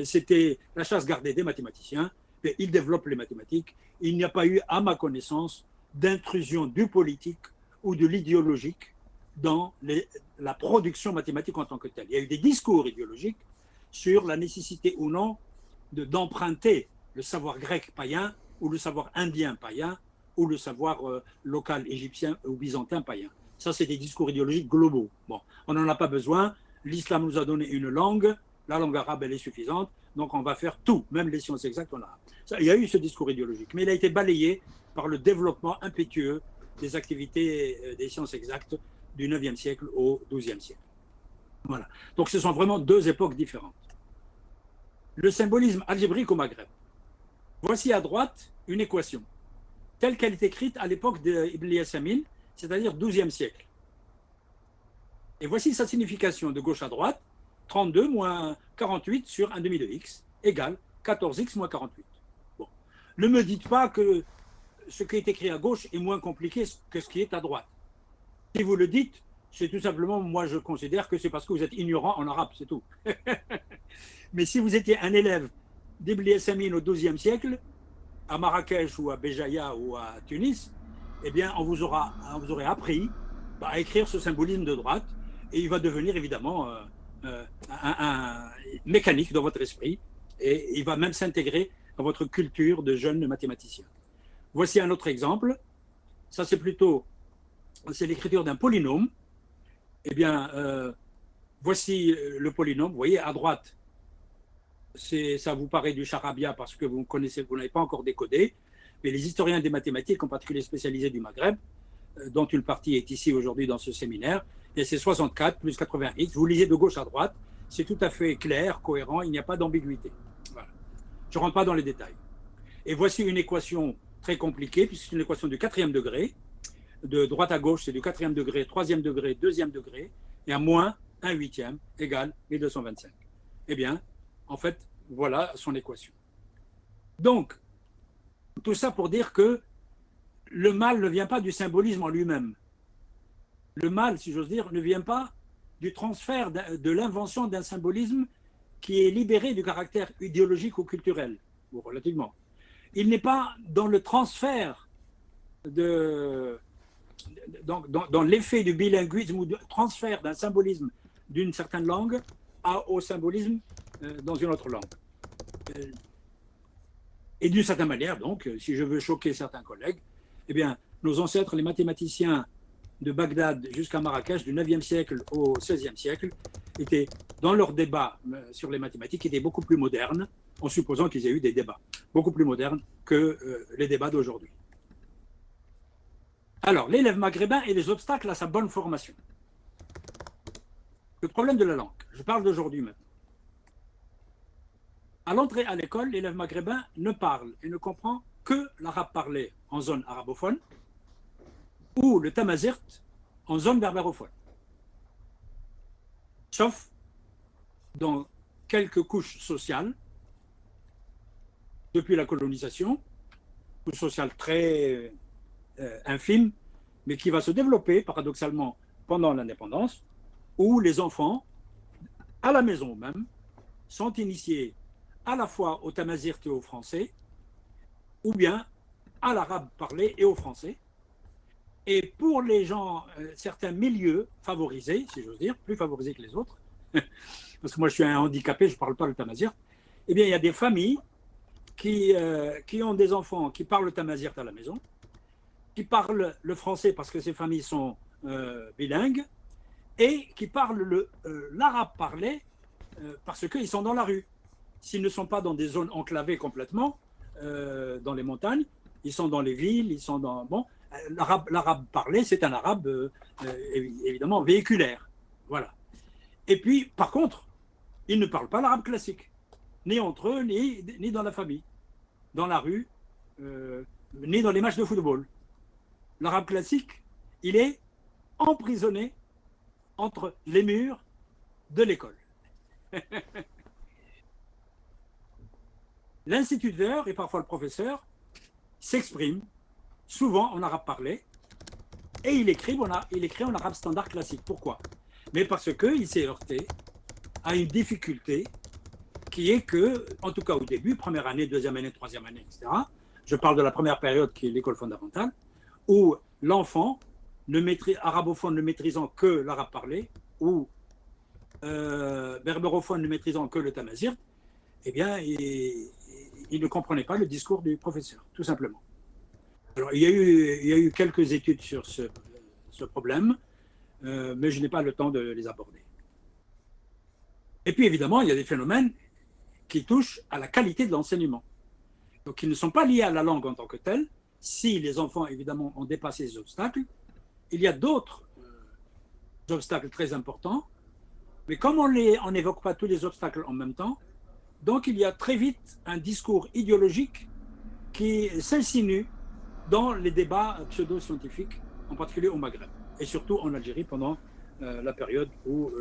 c'était la chasse gardée des mathématiciens, et ils développent les mathématiques. Il n'y a pas eu, à ma connaissance, d'intrusion du politique ou de l'idéologique dans la production mathématique en tant que telle. Il y a eu des discours idéologiques sur la nécessité ou non d'emprunter le savoir grec païen ou le savoir indien païen ou le savoir local égyptien ou byzantin païen. Ça, c'est des discours idéologiques globaux. Bon, on n'en a pas besoin. L'islam nous a donné une langue. La langue arabe, elle est suffisante. Donc, on va faire tout, même les sciences exactes en arabe. Il y a eu ce discours idéologique, mais il a été balayé par le développement impétueux des activités des sciences exactes du 9e siècle au 12e siècle. Voilà. Donc, ce sont vraiment deux époques différentes. Le symbolisme algébrique au Maghreb. Voici à droite une équation, telle qu'elle est écrite à l'époque d'Ibn Yasamin, c'est-à-dire 12e siècle. Et voici sa signification de gauche à droite, 32 moins 48 sur 1/2 de x égale 14x moins 48. Bon. Ne me dites pas que ce qui est écrit à gauche est moins compliqué que ce qui est à droite. Si vous le dites, c'est tout simplement, moi je considère que c'est parce que vous êtes ignorant en arabe, c'est tout. Mais si vous étiez un élève d'Ibn Yasamin au 12e siècle, à Marrakech ou à Béjaïa ou à Tunis, eh bien, on vous aurait appris à écrire ce symbolisme de droite et il va devenir évidemment un mécanique dans votre esprit et il va même s'intégrer dans votre culture de jeunes mathématiciens. Voici un autre exemple. Ça, c'est l'écriture d'un polynôme. Eh bien, voici le polynôme. Vous voyez, à droite, ça vous paraît du charabia parce que vous n'avez pas encore décodé, mais les historiens des mathématiques, en particulier spécialisés du Maghreb, dont une partie est ici aujourd'hui dans ce séminaire, et c'est 64 plus 80x. Vous lisez de gauche à droite, c'est tout à fait clair, cohérent, il n'y a pas d'ambiguïté. Voilà. Je ne rentre pas dans les détails. Et voici une équation très compliquée, puisque c'est une équation du 4e degré. De droite à gauche, c'est du 4e degré, 3e degré, 2e degré, et à moins 1/8 égale 1225. Eh bien, en fait, voilà son équation. Donc, tout ça pour dire que le mal ne vient pas du symbolisme en lui-même. Le mal, si j'ose dire, ne vient pas du transfert de l'invention d'un symbolisme qui est libéré du caractère idéologique ou culturel, ou relativement. Il n'est pas dans le transfert dans l'effet du bilinguisme ou du transfert d'un symbolisme d'une certaine langue au symbolisme dans une autre langue. Et d'une certaine manière, donc, si je veux choquer certains collègues, eh bien, nos ancêtres, les mathématiciens de Bagdad jusqu'à Marrakech, du 9e siècle au 16e siècle, étaient, dans leurs débats sur les mathématiques, étaient beaucoup plus modernes, en supposant qu'ils aient eu des débats, beaucoup plus modernes que les débats d'aujourd'hui. Alors, l'élève maghrébin et les obstacles à sa bonne formation. Le problème de la langue, je parle d'aujourd'hui maintenant. À l'entrée à l'école, l'élève maghrébin ne parle et ne comprend que l'arabe parlé en zone arabophone ou le tamazirt en zone berbérophone. Sauf dans quelques couches sociales, depuis la colonisation, couche sociale très infime, mais qui va se développer paradoxalement pendant l'indépendance, où les enfants, à la maison même, sont initiés à la fois au tamazirt et au français, ou bien à l'arabe parlé et au français. Et pour les gens, certains milieux favorisés, si j'ose dire, plus favorisés que les autres, parce que moi je suis un handicapé, je ne parle pas le tamazirt, eh bien il y a des familles qui ont des enfants qui parlent le tamazirt à la maison, qui parlent le français parce que ces familles sont bilingues, et qui parlent l'arabe parlé parce qu'ils sont dans la rue. S'ils ne sont pas dans des zones enclavées complètement, dans les montagnes, ils sont dans les villes, ils sont dans... Bon, l'arabe parlé, c'est un arabe évidemment véhiculaire. Voilà. Et puis, par contre, ils ne parlent pas l'arabe classique, ni entre eux, ni dans la famille, dans la rue, ni dans les matchs de football. L'arabe classique, il est emprisonné entre les murs de l'école. L'instituteur et parfois le professeur s'expriment souvent en arabe parlé et il écrit en arabe standard classique. Pourquoi? Mais parce qu'il s'est heurté à une difficulté qui est que, en tout cas au début, première année, deuxième année, troisième année, etc., je parle de la première période qui est l'école fondamentale, où l'enfant arabophone ne maîtrisant que l'arabe parlé ou berbérophone ne maîtrisant que le tamazight, eh bien, il ne comprenait pas le discours du professeur, tout simplement. Alors, il y a eu quelques études sur ce problème, mais je n'ai pas le temps de les aborder. Et puis, évidemment, il y a des phénomènes qui touchent à la qualité de l'enseignement. Donc, ils ne sont pas liés à la langue en tant que telle. Si les enfants, évidemment, ont dépassé ces obstacles, il y a d'autres obstacles très importants. Mais comme on n'évoque pas tous les obstacles en même temps, donc il y a très vite un discours idéologique qui s'insinue dans les débats pseudo-scientifiques, en particulier au Maghreb, et surtout en Algérie pendant la période où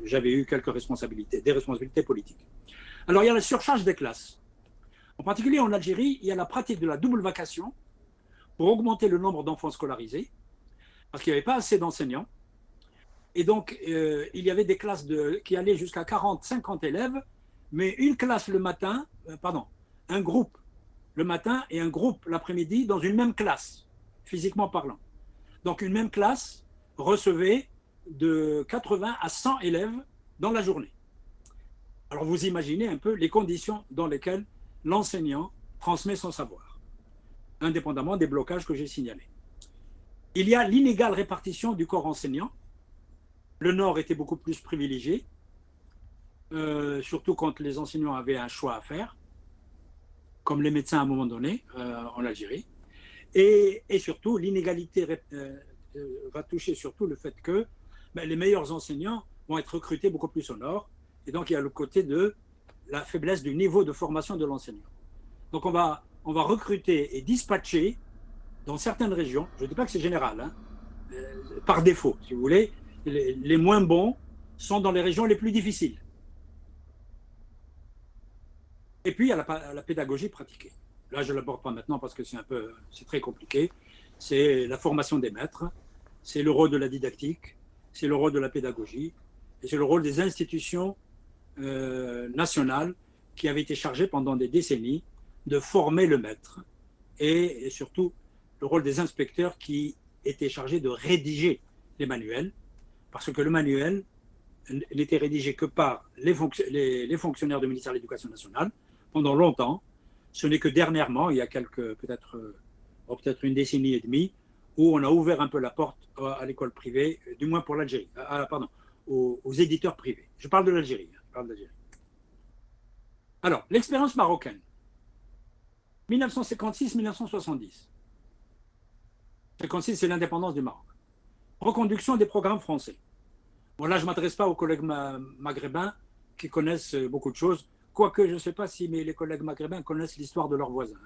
j'avais eu des responsabilités politiques. Alors il y a la surcharge des classes. En particulier en Algérie, il y a la pratique de la double vacation pour augmenter le nombre d'enfants scolarisés, parce qu'il n'y avait pas assez d'enseignants. Et donc, il y avait des classes qui allaient jusqu'à 40, 50 élèves, mais une classe le matin, un groupe le matin et un groupe l'après-midi dans une même classe, physiquement parlant. Donc, une même classe recevait de 80 à 100 élèves dans la journée. Alors, vous imaginez un peu les conditions dans lesquelles l'enseignant transmet son savoir, indépendamment des blocages que j'ai signalés. Il y a l'inégale répartition du corps enseignant. Le Nord était beaucoup plus privilégié, surtout quand les enseignants avaient un choix à faire, comme les médecins à un moment donné en Algérie. Et surtout, l'inégalité va toucher surtout le fait que les meilleurs enseignants vont être recrutés beaucoup plus au Nord. Et donc, il y a le côté de la faiblesse du niveau de formation de l'enseignant. Donc, on va recruter et dispatcher dans certaines régions, je ne dis pas que c'est général, hein, par défaut, si vous voulez, les moins bons sont dans les régions les plus difficiles. Et puis, il y a la pédagogie pratiquée. Là, je ne l'aborde pas maintenant parce que c'est très compliqué. C'est la formation des maîtres, c'est le rôle de la didactique, c'est le rôle de la pédagogie, et c'est le rôle des institutions nationales qui avaient été chargées pendant des décennies de former le maître, et surtout le rôle des inspecteurs qui étaient chargés de rédiger les manuels, parce que le manuel n'était rédigé que par les fonctionnaires du ministère de l'Éducation nationale pendant longtemps. Ce n'est que dernièrement, il y a peut-être une décennie et demie, où on a ouvert un peu la porte à l'école privée, du moins pour l'Algérie, aux éditeurs privés. Je parle de l'Algérie. Alors, l'expérience marocaine, 1956-1970. 56, c'est l'indépendance du Maroc. Reconduction des programmes français. Bon, là, je ne m'adresse pas aux collègues maghrébins qui connaissent beaucoup de choses, quoique je ne sais pas si les collègues maghrébins connaissent l'histoire de leurs voisins.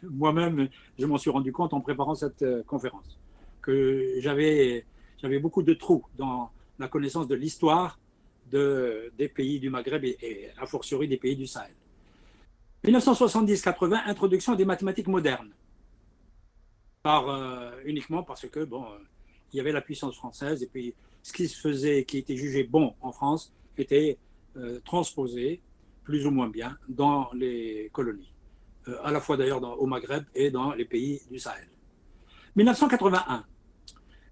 Moi-même, je m'en suis rendu compte en préparant cette conférence, que j'avais beaucoup de trous dans la connaissance de l'histoire des pays du Maghreb et a fortiori des pays du Sahel. 1970-80, introduction des mathématiques modernes. Uniquement parce que, il y avait la puissance française et puis ce qui se faisait, qui était jugé bon en France, était transposé plus ou moins bien dans les colonies, à la fois d'ailleurs au Maghreb et dans les pays du Sahel. 1981,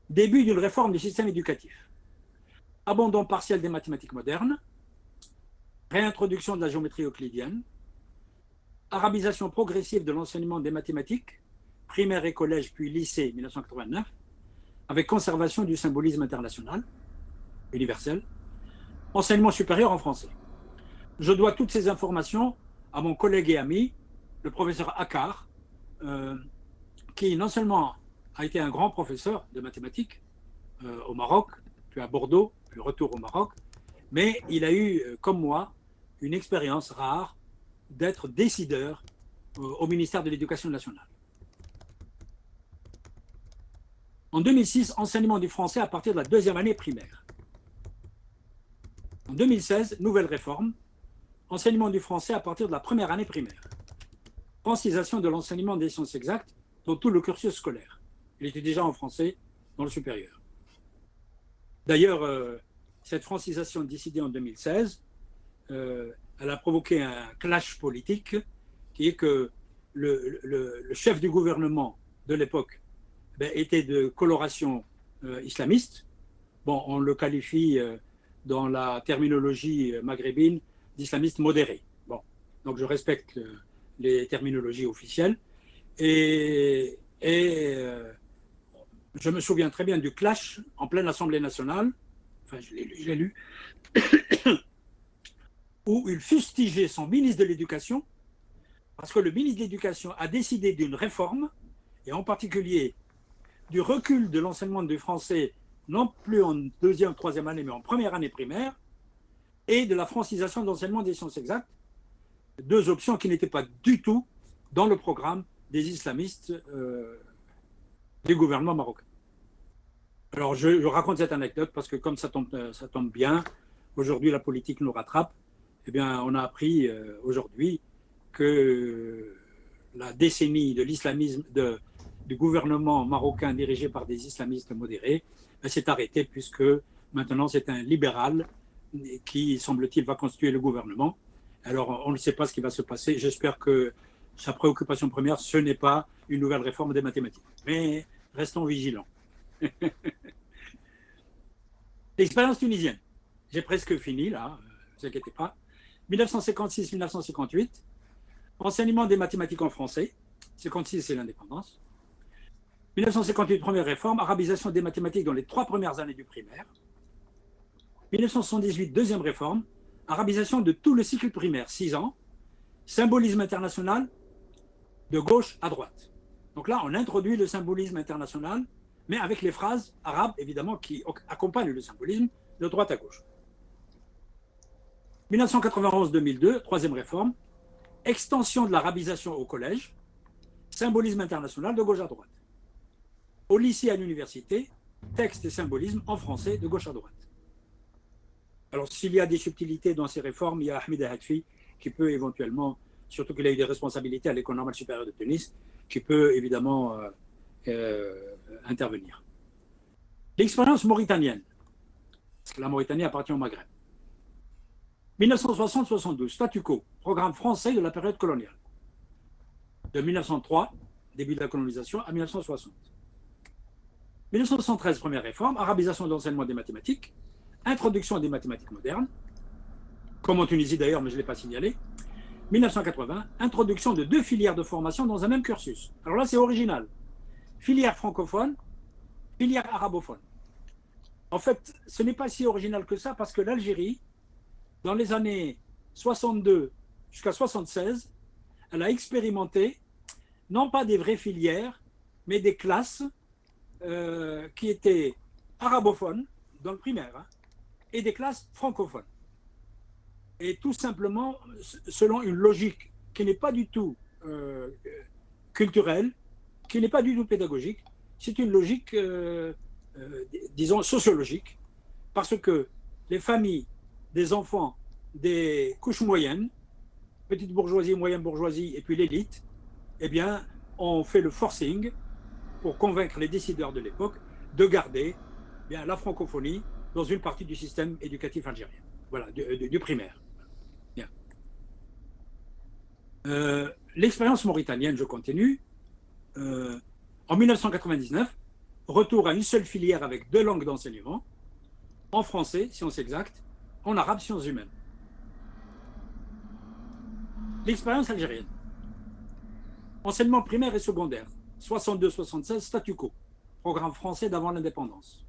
début d'une réforme du système éducatif. Abandon partiel des mathématiques modernes, réintroduction de la géométrie euclidienne, arabisation progressive de l'enseignement des mathématiques primaire et collège, puis lycée, 1989, avec conservation du symbolisme international, universel, enseignement supérieur en français. Je dois toutes ces informations à mon collègue et ami, le professeur Accard, qui non seulement a été un grand professeur de mathématiques au Maroc, puis à Bordeaux, puis retour au Maroc, mais il a eu, comme moi, une expérience rare d'être décideur au ministère de l'Éducation nationale. En 2006, enseignement du français à partir de la deuxième année primaire. En 2016, nouvelle réforme, enseignement du français à partir de la première année primaire. Francisation de l'enseignement des sciences exactes dans tout le cursus scolaire. Il était déjà en français dans le supérieur. D'ailleurs, cette francisation décidée en 2016, elle a provoqué un clash politique qui est que le chef du gouvernement de l'époque était de coloration islamiste. Bon, on le qualifie dans la terminologie maghrébine d'islamiste modéré. Bon, donc je respecte les terminologies officielles. Et je me souviens très bien du clash en pleine Assemblée nationale, enfin je l'ai lu, où il fustigeait son ministre de l'Éducation, parce que le ministre de l'Éducation a décidé d'une réforme, et en particulier du recul de l'enseignement du français, non plus en deuxième, troisième année, mais en première année primaire, et de la francisation de l'enseignement des sciences exactes, deux options qui n'étaient pas du tout dans le programme des islamistes du gouvernement marocain. Alors je raconte cette anecdote parce que comme ça tombe bien, aujourd'hui la politique nous rattrape. Eh bien, on a appris aujourd'hui que la décennie de l'islamisme du gouvernement marocain dirigé par des islamistes modérés s'est arrêtée puisque maintenant c'est un libéral qui, semble-t-il, va constituer le gouvernement. Alors, on ne sait pas ce qui va se passer. J'espère que sa préoccupation première, ce n'est pas une nouvelle réforme des mathématiques. Mais restons vigilants. L'expérience tunisienne. J'ai presque fini, là, ne vous inquiétez pas. 1956-1958, enseignement des mathématiques en français. 56, c'est l'indépendance. 1958, première réforme, arabisation des mathématiques dans les 3 premières années du primaire. 1978, deuxième réforme, arabisation de tout le cycle primaire, 6 ans, symbolisme international de gauche à droite. Donc là, on introduit le symbolisme international, mais avec les phrases arabes, évidemment, qui accompagnent le symbolisme de droite à gauche. 1991-2002, troisième réforme, extension de l'arabisation au collège, symbolisme international de gauche à droite. Au lycée et à l'université, texte et symbolisme en français de gauche à droite. Alors, s'il y a des subtilités dans ces réformes, il y a Ahmed Hadfi qui peut éventuellement, surtout qu'il a eu des responsabilités à l'École normale supérieure de Tunis, qui peut évidemment intervenir. L'expérience mauritanienne, parce que la Mauritanie appartient au Maghreb. 1960-72, statu quo, programme français de la période coloniale. De 1903, début de la colonisation, à 1960. 1973, première réforme, arabisation de l'enseignement des mathématiques, introduction des mathématiques modernes, comme en Tunisie d'ailleurs, mais je ne l'ai pas signalé. 1980, introduction de 2 filières de formation dans un même cursus. Alors là, c'est original. Filière francophone, filière arabophone. En fait, ce n'est pas si original que ça parce que l'Algérie, dans les années 62 jusqu'à 76, elle a expérimenté non pas des vraies filières, mais des classes qui étaient arabophones dans le primaire, hein, et des classes francophones. Et tout simplement, selon une logique qui n'est pas du tout culturelle, qui n'est pas du tout pédagogique, c'est une logique, disons, sociologique, parce que les familles des enfants des couches moyennes, petite bourgeoisie, moyenne bourgeoisie, et puis l'élite, eh bien, ont fait le forcing pour convaincre les décideurs de l'époque de garder bien, la francophonie dans une partie du système éducatif algérien, voilà, du primaire. Bien. L'expérience mauritanienne, je continue. En 1999, retour à une seule filière avec 2 langues d'enseignement, en français, sciences exactes, en arabe, sciences humaines. L'expérience algérienne. Enseignement primaire et secondaire, 62-76, statu quo, programme français d'avant l'indépendance.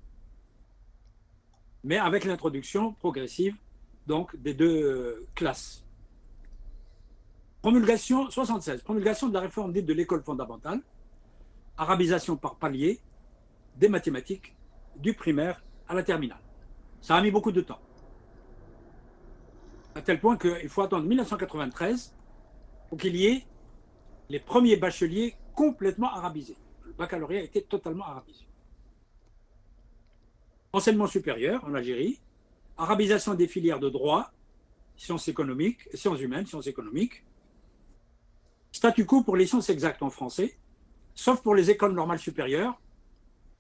Mais avec l'introduction progressive donc, des deux classes. Promulgation 76, promulgation de la réforme dite de l'école fondamentale, arabisation par palier des mathématiques du primaire à la terminale. Ça a mis beaucoup de temps. À tel point qu'il faut attendre 1993 pour qu'il y ait les premiers bacheliers complètement arabisés. Le baccalauréat était totalement arabisé. Enseignement supérieur en Algérie, arabisation des filières de droit, sciences économiques, sciences humaines, sciences économiques, statu quo pour les sciences exactes en français, sauf pour les écoles normales supérieures,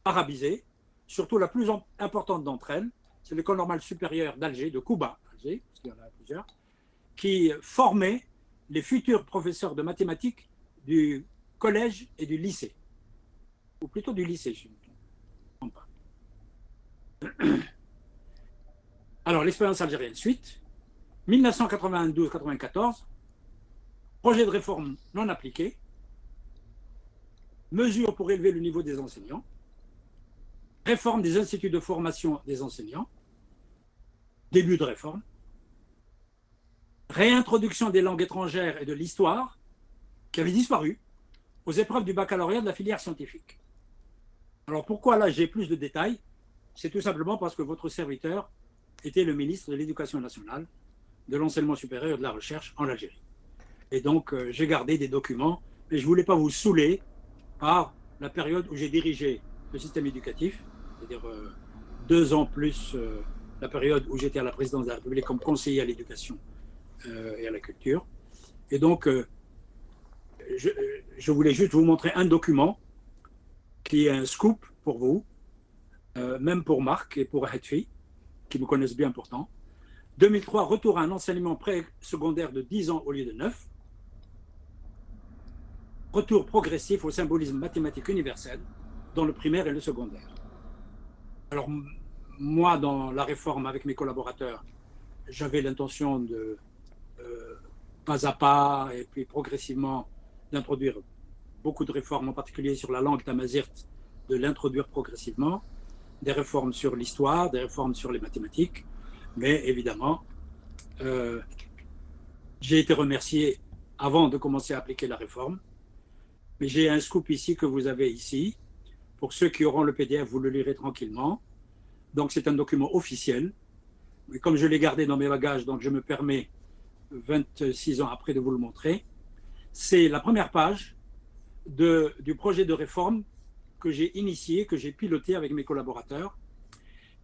arabisées, surtout la plus importante d'entre elles, c'est l'école normale supérieure d'Alger, de Kouba, Alger, parce qu'il y en a plusieurs, qui formait les futurs professeurs de mathématiques du collège et du lycée, ou plutôt du lycée, je ne me trompe pas. Alors, l'expérience algérienne, suite, 1992-94, projet de réforme non appliqué, mesures pour élever le niveau des enseignants, réforme des instituts de formation des enseignants, début de réforme, réintroduction des langues étrangères et de l'histoire, qui avait disparu, aux épreuves du baccalauréat de la filière scientifique. Alors pourquoi là j'ai plus de détails? C'est tout simplement parce que votre serviteur était le ministre de l'Éducation nationale, de l'enseignement supérieur et de la recherche en Algérie. Et donc j'ai gardé des documents, mais je ne voulais pas vous saouler par la période où j'ai dirigé le système éducatif, c'est-à-dire 2 ans plus la période où j'étais à la présidence de la République comme conseiller à l'éducation et à la culture. Et donc, je voulais juste vous montrer un document qui est un scoop pour vous, même pour Marc et pour Hetfi, qui me connaissent bien pourtant. 2003, retour à un enseignement pré-secondaire de 10 ans au lieu de 9. Retour progressif au symbolisme mathématique universel dans le primaire et le secondaire. Alors, moi, dans la réforme avec mes collaborateurs, j'avais l'intention de, pas à pas et puis progressivement, d'introduire beaucoup de réformes, en particulier sur la langue tamazight, de l'introduire progressivement, des réformes sur l'histoire, des réformes sur les mathématiques, mais évidemment, j'ai été remercié avant de commencer à appliquer la réforme, mais j'ai un scoop ici que vous avez ici. Pour ceux qui auront le PDF, vous le lirez tranquillement. Donc c'est un document officiel, mais comme je l'ai gardé dans mes bagages, donc je me permets 26 ans après de vous le montrer. C'est la première page du projet de réforme que j'ai initié, que j'ai piloté avec mes collaborateurs,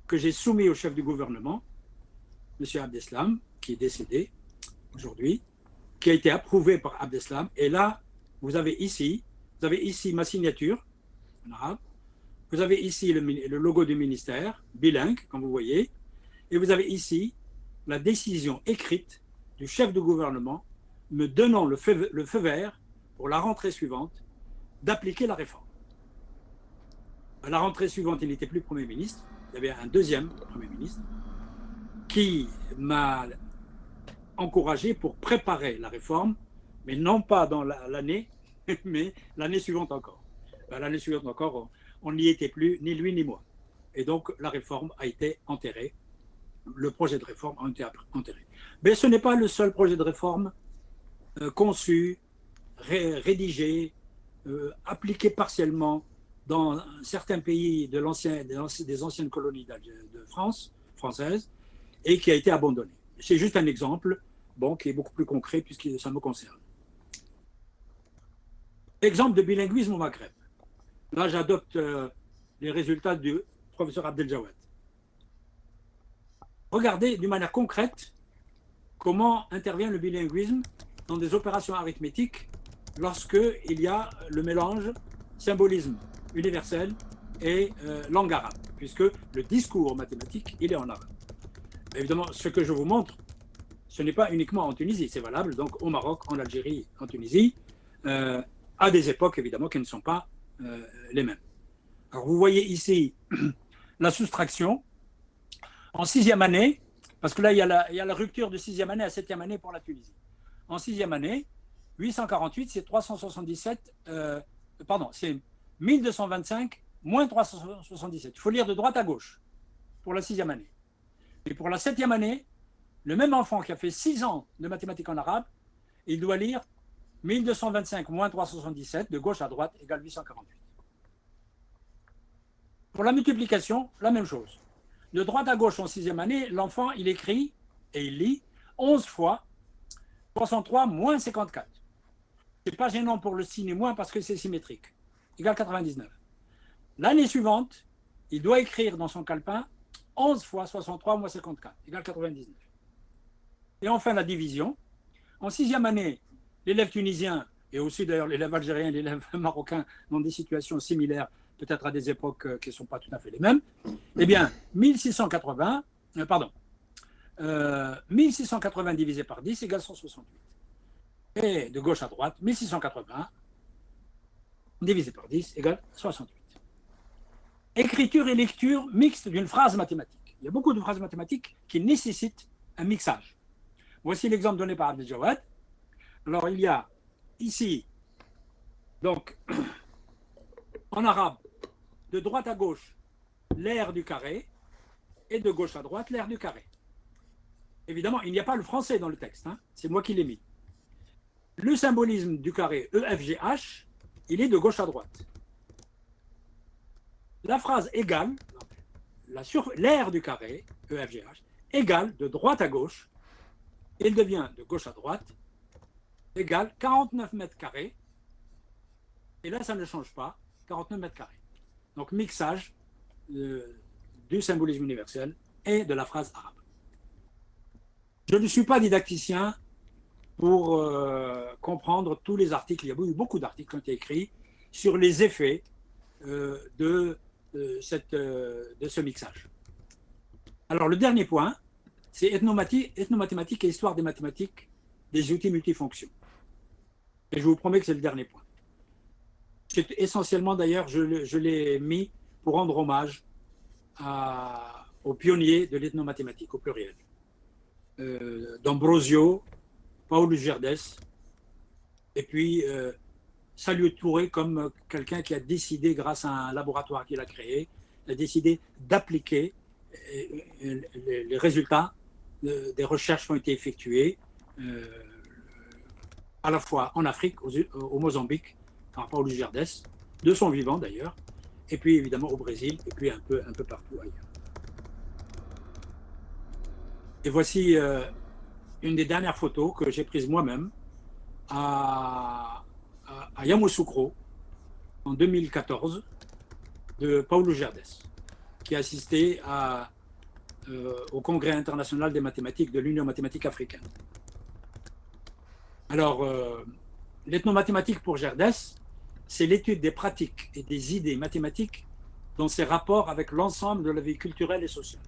que j'ai soumis au chef du gouvernement, M. Abdeslam, qui est décédé aujourd'hui, qui a été approuvé par Abdeslam. Et là, vous avez ici ma signature en arabe, vous avez ici le logo du ministère, bilingue, comme vous voyez, et vous avez ici la décision écrite du chef de gouvernement me donnant le feu vert pour la rentrée suivante d'appliquer la réforme. À la rentrée suivante, il n'était plus Premier ministre, il y avait un deuxième Premier ministre qui m'a encouragé pour préparer la réforme, mais non pas dans l'année, mais l'année suivante encore. L'année suivante encore, on n'y était plus, ni lui ni moi. Et donc, la réforme a été enterrée. Le projet de réforme a été enterré. Mais ce n'est pas le seul projet de réforme conçu, rédigé, appliqué partiellement dans certains pays des anciennes colonies de France, françaises, et qui a été abandonné. C'est juste un exemple, bon, qui est beaucoup plus concret puisque ça me concerne. Exemple de bilinguisme au Maghreb. Là, j'adopte les résultats du professeur Abdeljawad. Regardez d'une manière concrète comment intervient le bilinguisme dans des opérations arithmétiques lorsqu'il y a le mélange symbolisme universel et langue arabe, puisque le discours mathématique, il est en arabe. Évidemment, ce que je vous montre, ce n'est pas uniquement en Tunisie, c'est valable donc au Maroc, en Algérie, en Tunisie, à des époques évidemment qui ne sont pas les mêmes. Alors vous voyez ici la soustraction en 6e année, parce que là il y a la rupture de 6e année à 7e année pour la Tunisie. En 6e année, 848 c'est 377 pardon, c'est 1225 moins 377. Il faut lire de droite à gauche pour la 6e année. Et pour la 7e année, le même enfant qui a fait 6 ans de mathématiques en arabe, il doit lire 1225 moins 377 de gauche à droite égale 848. Pour la multiplication, la même chose. De droite à gauche en 6e année, l'enfant, il écrit et il lit 11 fois 63 moins 54. Ce n'est pas gênant pour le signe moins parce que c'est symétrique. Égale 99. L'année suivante, il doit écrire dans son calepin 11 fois 63 moins 54, égale 99. Et enfin, la division. En 6e année, l'élève tunisien, et aussi d'ailleurs l'élève algérien et l'élève marocain, dans des situations similaires, peut-être à des époques qui ne sont pas tout à fait les mêmes, eh bien, 1680 divisé par 10 égale 168. Et de gauche à droite, 1680 divisé par 10 égale 68. Écriture et lecture mixte d'une phrase mathématique. Il y a beaucoup de phrases mathématiques qui nécessitent un mixage. Voici l'exemple donné par Abdel Jawad. Alors, il y a ici, donc, en arabe, de droite à gauche, l'air du carré, et de gauche à droite, l'air du carré. Évidemment, il n'y a pas le français dans le texte, hein, c'est moi qui l'ai mis. Le symbolisme du carré EFGH, il est de gauche à droite. La phrase égale, l'air du carré, EFGH, égale de droite à gauche, il devient de gauche à droite, égale 49 mètres carrés, et là ça ne change pas, 49 mètres carrés. Donc mixage du symbolisme universel et de la phrase arabe. Je ne suis pas didacticien pour comprendre tous les articles, il y a eu beaucoup d'articles qui ont été écrits sur les effets de ce mixage. Alors le dernier point, c'est ethnomathématiques et histoire des mathématiques, des outils multifonctions. Et je vous promets que c'est le dernier point. C'est essentiellement d'ailleurs, je l'ai mis pour rendre hommage aux pionniers de l'ethnomathématique, au pluriel. D'Ambrosio, Paulus Gerdes, et puis Salio Touré comme quelqu'un qui a décidé, grâce à un laboratoire qu'il a créé, a décidé d'appliquer les résultats des recherches qui ont été effectuées à la fois en Afrique, au Mozambique, par Paulus Gerdes, de son vivant d'ailleurs, et puis évidemment au Brésil, et puis un peu partout ailleurs. Et voici une des dernières photos que j'ai prises moi-même à Yamoussoukro en 2014 de Paulus Gerdes, qui a assisté au Congrès international des mathématiques de l'Union mathématique africaine. Alors, l'ethnomathématique pour Gerdes, c'est l'étude des pratiques et des idées mathématiques dans ses rapports avec l'ensemble de la vie culturelle et sociale.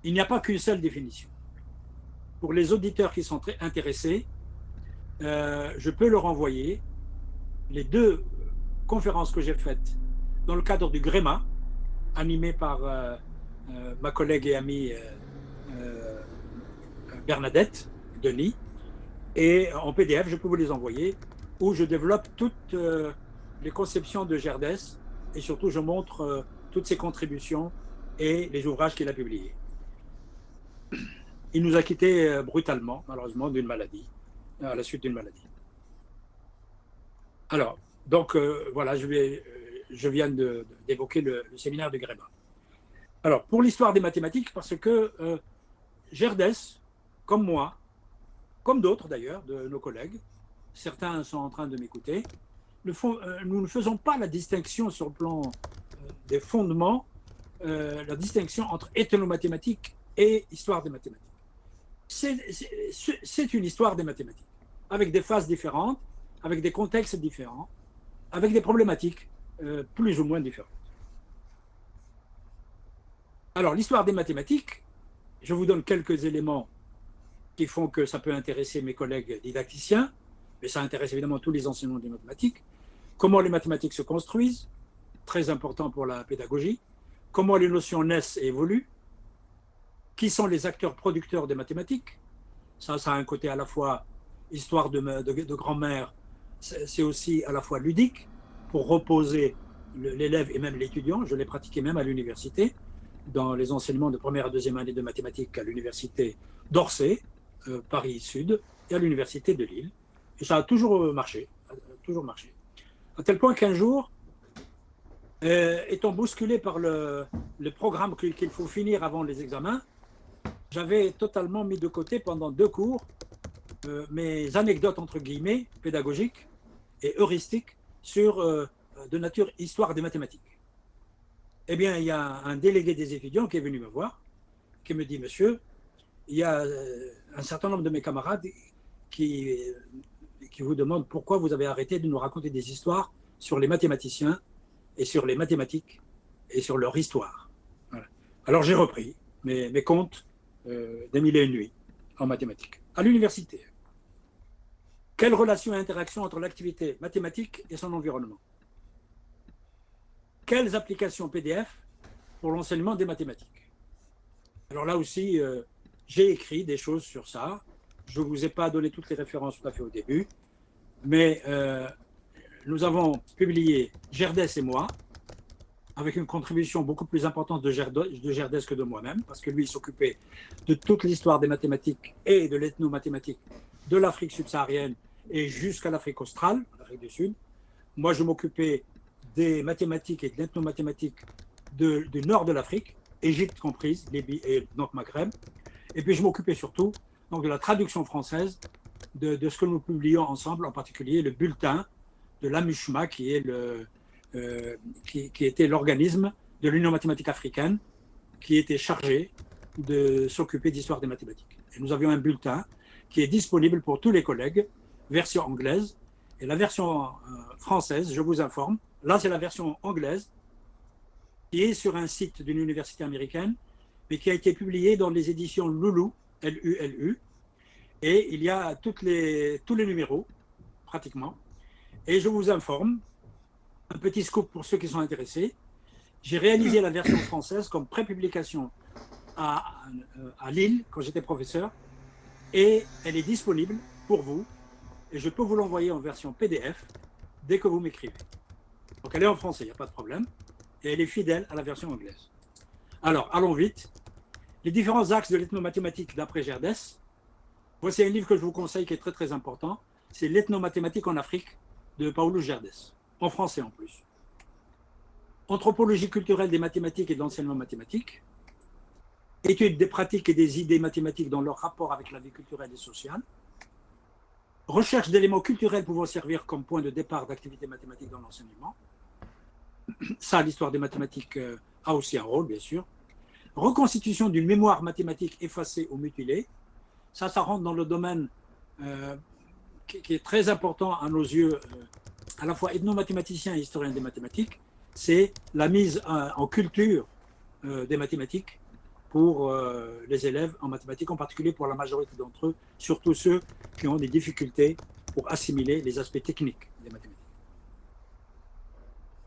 Il n'y a pas qu'une seule définition. Pour les auditeurs qui sont très intéressés, je peux leur envoyer les 2 conférences que j'ai faites dans le cadre du GREMA, animé par ma collègue et amie Bernadette Denis, et en PDF, je peux vous les envoyer, où je développe toutes les conceptions de Gerdes, et surtout je montre toutes ses contributions et les ouvrages qu'il a publiés. Il nous a quittés brutalement, malheureusement, d'une maladie, à la suite d'une maladie. Alors, donc voilà, je viens d'évoquer le séminaire de Gréma. Alors, pour l'histoire des mathématiques, parce que Gerdes, comme moi, comme d'autres d'ailleurs, de nos collègues, certains sont en train de m'écouter, nous ne faisons pas la distinction sur le plan des fondements, la distinction entre ethnomathématiques et histoire des mathématiques. C'est une histoire des mathématiques, avec des phases différentes, avec des contextes différents, avec des problématiques plus ou moins différentes. Alors, l'histoire des mathématiques, je vous donne quelques éléments qui font que ça peut intéresser mes collègues didacticiens, mais ça intéresse évidemment tous les enseignants des mathématiques. Comment les mathématiques se construisent, très important pour la pédagogie. Comment les notions naissent et évoluent. Qui sont les acteurs producteurs des mathématiques. Ça a un côté à la fois histoire de grand-mère, c'est aussi à la fois ludique. pour reposer l'élève et même l'étudiant. Je l'ai pratiqué même à l'université, dans les enseignements de première et deuxième année de mathématiques à l'université d'Orsay, Paris Sud, et à l'université de Lille. Et ça a toujours marché, À tel point qu'un jour, étant bousculé par le programme qu'il faut finir avant les examens, j'avais totalement mis de côté pendant 2 cours mes anecdotes, entre guillemets, pédagogiques et heuristiques sur de nature histoire des mathématiques. Eh bien, il y a un délégué des étudiants qui est venu me voir, qui me dit, monsieur, il y a un certain nombre de mes camarades qui vous demandent pourquoi vous avez arrêté de nous raconter des histoires sur les mathématiciens et sur les mathématiques et sur leur histoire. Voilà. Alors j'ai repris mes contes des mille et une nuits en mathématiques. À l'université, quelle relation et interaction entre l'activité mathématique et son environnement? Quelles applications PDF pour l'enseignement des mathématiques? Alors là aussi, j'ai écrit des choses sur ça. Je ne vous ai pas donné toutes les références tout à fait au début, mais nous avons publié, Gerdès et moi, avec une contribution beaucoup plus importante de Gerdès que de moi-même, parce que lui, il s'occupait de toute l'histoire des mathématiques et de l'ethnomathématique de l'Afrique subsaharienne et jusqu'à l'Afrique australe, l'Afrique du Sud. Moi, je m'occupais des mathématiques et de l'ethnomathématique du nord de l'Afrique, Égypte comprise, Libye et donc Maghreb. Et puis, je m'occupais surtout donc, de la traduction française de ce que nous publions ensemble, en particulier le bulletin de l'AMUSHMA, qui était l'organisme de l'Union mathématique africaine, qui était chargé de s'occuper d'histoire des mathématiques. Et nous avions un bulletin qui est disponible pour tous les collègues, version anglaise. Et la version française, je vous informe, là c'est la version anglaise, qui est sur un site d'une université américaine, mais qui a été publiée dans les éditions Lulu, L-U-L-U, et il y a tous les numéros, pratiquement. Et je vous informe, un petit scoop pour ceux qui sont intéressés, j'ai réalisé la version française comme prépublication à Lille, quand j'étais professeur, et elle est disponible pour vous, et je peux vous l'envoyer en version PDF dès que vous m'écrivez. Donc elle est en français, il n'y a pas de problème, et elle est fidèle à la version anglaise. Alors, allons vite. Les différents axes de l'ethnomathématique d'après Gerdès. Voici un livre que je vous conseille qui est très très important, c'est L'ethnomathématique en Afrique de Paulo Gerdès, en français en plus. Anthropologie culturelle des mathématiques et de l'enseignement mathématique. Étude des pratiques et des idées mathématiques dans leur rapport avec la vie culturelle et sociale. Recherche d'éléments culturels pouvant servir comme point de départ d'activités mathématiques dans l'enseignement. Ça, l'histoire des mathématiques a aussi un rôle, bien sûr. Reconstitution d'une mémoire mathématique effacée ou mutilée. Ça rentre dans le domaine qui est très important à nos yeux, à la fois ethnomathématicien et historien des mathématiques. C'est la mise en culture des mathématiques pour les élèves en mathématiques, en particulier pour la majorité d'entre eux, surtout ceux qui ont des difficultés pour assimiler les aspects techniques des mathématiques.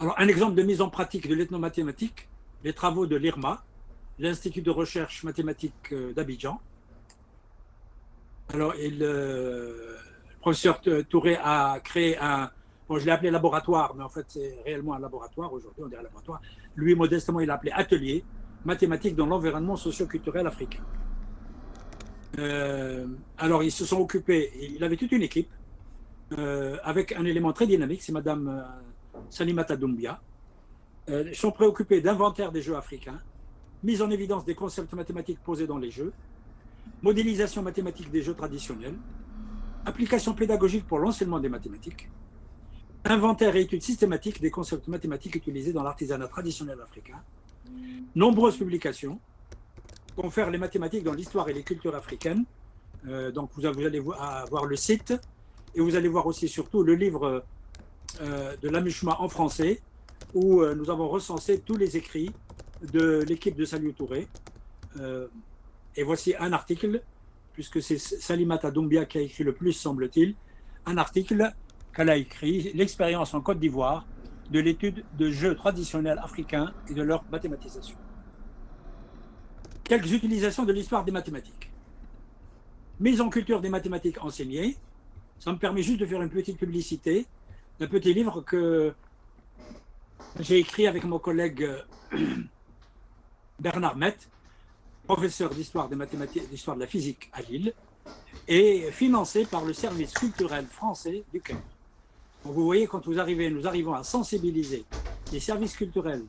Alors, un exemple de mise en pratique de l'ethnomathématique, les travaux de l'IRMA, l'Institut de recherche mathématique d'Abidjan. Alors, le professeur Touré a créé bon, je l'ai appelé laboratoire, mais en fait, c'est réellement un laboratoire. Aujourd'hui, on dirait laboratoire. Lui, modestement, il l'a appelé atelier mathématiques dans l'environnement socio-culturel africain. Alors, ils se sont occupés, il avait toute une équipe, avec un élément très dynamique, c'est Madame Salimata Doumbia. Ils sont préoccupés d'inventaire des jeux africains, mise en évidence des concepts mathématiques posés dans les jeux, modélisation mathématique des jeux traditionnels, application pédagogique pour l'enseignement des mathématiques, inventaire et étude systématique des concepts mathématiques utilisés dans l'artisanat traditionnel africain, nombreuses publications, confèrent les mathématiques dans l'histoire et les cultures africaines. Donc vous allez voir le site, et vous allez voir aussi surtout le livre de l'AMUSHMA en français, où nous avons recensé tous les écrits de l'équipe de Saliou Touré. Et voici un article, puisque c'est Salimata Doumbia qui a écrit le plus, semble-t-il, un article qu'elle a écrit, l'expérience en Côte d'Ivoire de l'étude de jeux traditionnels africains et de leur mathématisation. Quelques utilisations de l'histoire des mathématiques. Mise en culture des mathématiques enseignées. Ça me permet juste de faire une petite publicité d'un petit livre que j'ai écrit avec mon collègue Bernard Met, professeur d'histoire des mathématiques, d'histoire de la physique à Lille, et financé par le service culturel français du Caire. Donc vous voyez, quand nous arrivons à sensibiliser les services culturels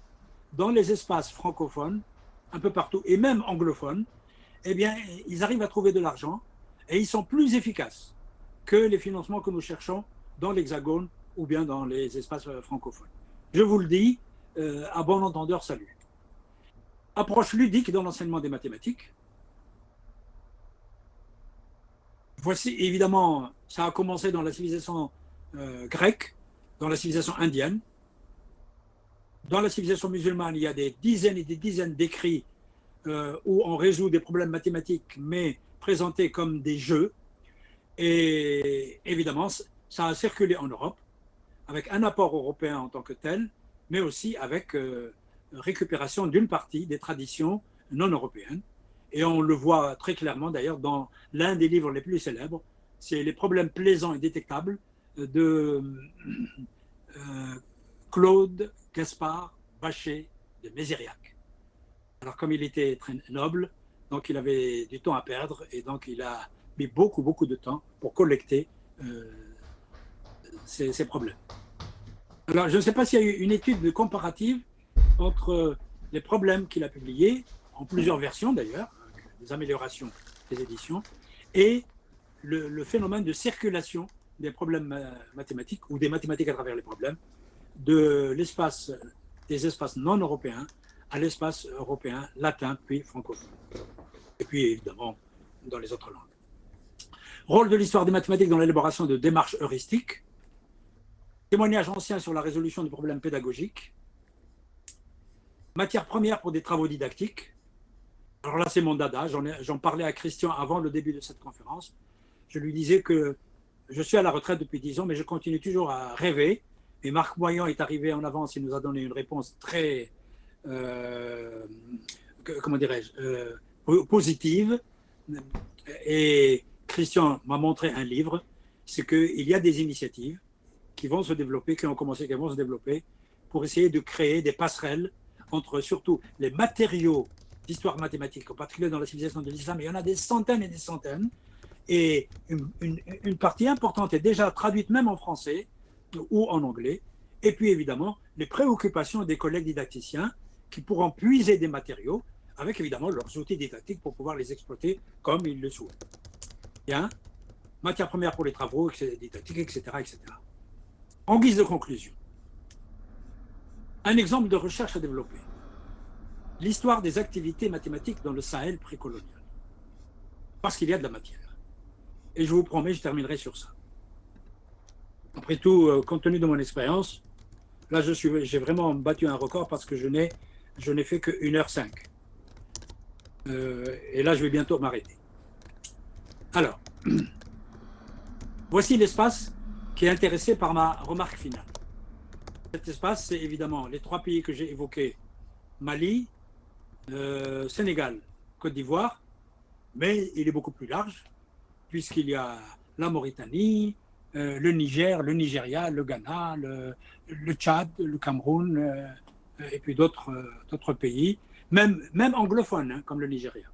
dans les espaces francophones, un peu partout, et même anglophones, eh bien, ils arrivent à trouver de l'argent et ils sont plus efficaces que les financements que nous cherchons dans l'Hexagone ou bien dans les espaces francophones. Je vous le dis, à bon entendeur, salut. Approche ludique dans l'enseignement des mathématiques. Voici, évidemment, ça a commencé dans la civilisation grecque, dans la civilisation indienne. Dans la civilisation musulmane, il y a des dizaines et des dizaines d'écrits où on résout des problèmes mathématiques, mais présentés comme des jeux. Et évidemment, ça a circulé en Europe, avec un apport européen en tant que tel, mais aussi avec récupération d'une partie des traditions non européennes. Et on le voit très clairement d'ailleurs dans l'un des livres les plus célèbres, c'est Les problèmes plaisants et détectables de Claude Gaspard Bachet de Mézériac. Alors comme il était très noble, donc il avait du temps à perdre et donc il a mis beaucoup de temps pour collecter ces problèmes. Alors je ne sais pas s'il y a eu une étude comparative entre les problèmes qu'il a publiés, en plusieurs versions d'ailleurs, des améliorations des éditions, et le phénomène de circulation des problèmes mathématiques ou des mathématiques à travers les problèmes de l'espace, des espaces non européens à l'espace européen, latin, puis francophone. Et puis évidemment dans les autres langues. Rôle de l'histoire des mathématiques dans l'élaboration de démarches heuristiques, témoignages anciens sur la résolution de problèmes pédagogiques, matière première pour des travaux didactiques. Alors là, c'est mon dada, j'en parlais à Christian avant le début de cette conférence. Je lui disais que je suis à la retraite depuis 10 ans, mais je continue toujours à rêver. Et Marc Moyon est arrivé en avance, il nous a donné une réponse très, comment dirais-je, positive. Et Christian m'a montré un livre, c'est qu'il y a des initiatives qui vont se développer, qui ont commencé, qui vont se développer, pour essayer de créer des passerelles entre surtout les matériaux d'histoire mathématique, en particulier dans la civilisation de l'islam. Il y en a des centaines et des centaines, et une partie importante est déjà traduite même en français ou en anglais. Et puis évidemment, les préoccupations des collègues didacticiens qui pourront puiser des matériaux avec évidemment leurs outils didactiques pour pouvoir les exploiter comme ils le souhaitent. Bien, matière première pour les travaux didactiques, etc., etc. En guise de conclusion, un exemple de recherche à développer. L'histoire des activités mathématiques dans le Sahel précolonial. Parce qu'il y a de la matière. Et je vous promets, je terminerai sur ça. Après tout, compte tenu de mon expérience, là, j'ai vraiment battu un record parce que je n'ai fait que 1h05. Et là, je vais bientôt m'arrêter. Alors, voici l'espace qui est intéressé par ma remarque finale. Cet espace, c'est évidemment les 3 pays que j'ai évoqués, Mali, Sénégal, Côte d'Ivoire, mais il est beaucoup plus large, puisqu'il y a la Mauritanie, le Niger, le Nigeria, le Ghana, le Tchad, le Cameroun, et puis d'autres pays, même anglophones, hein, comme le Nigeria.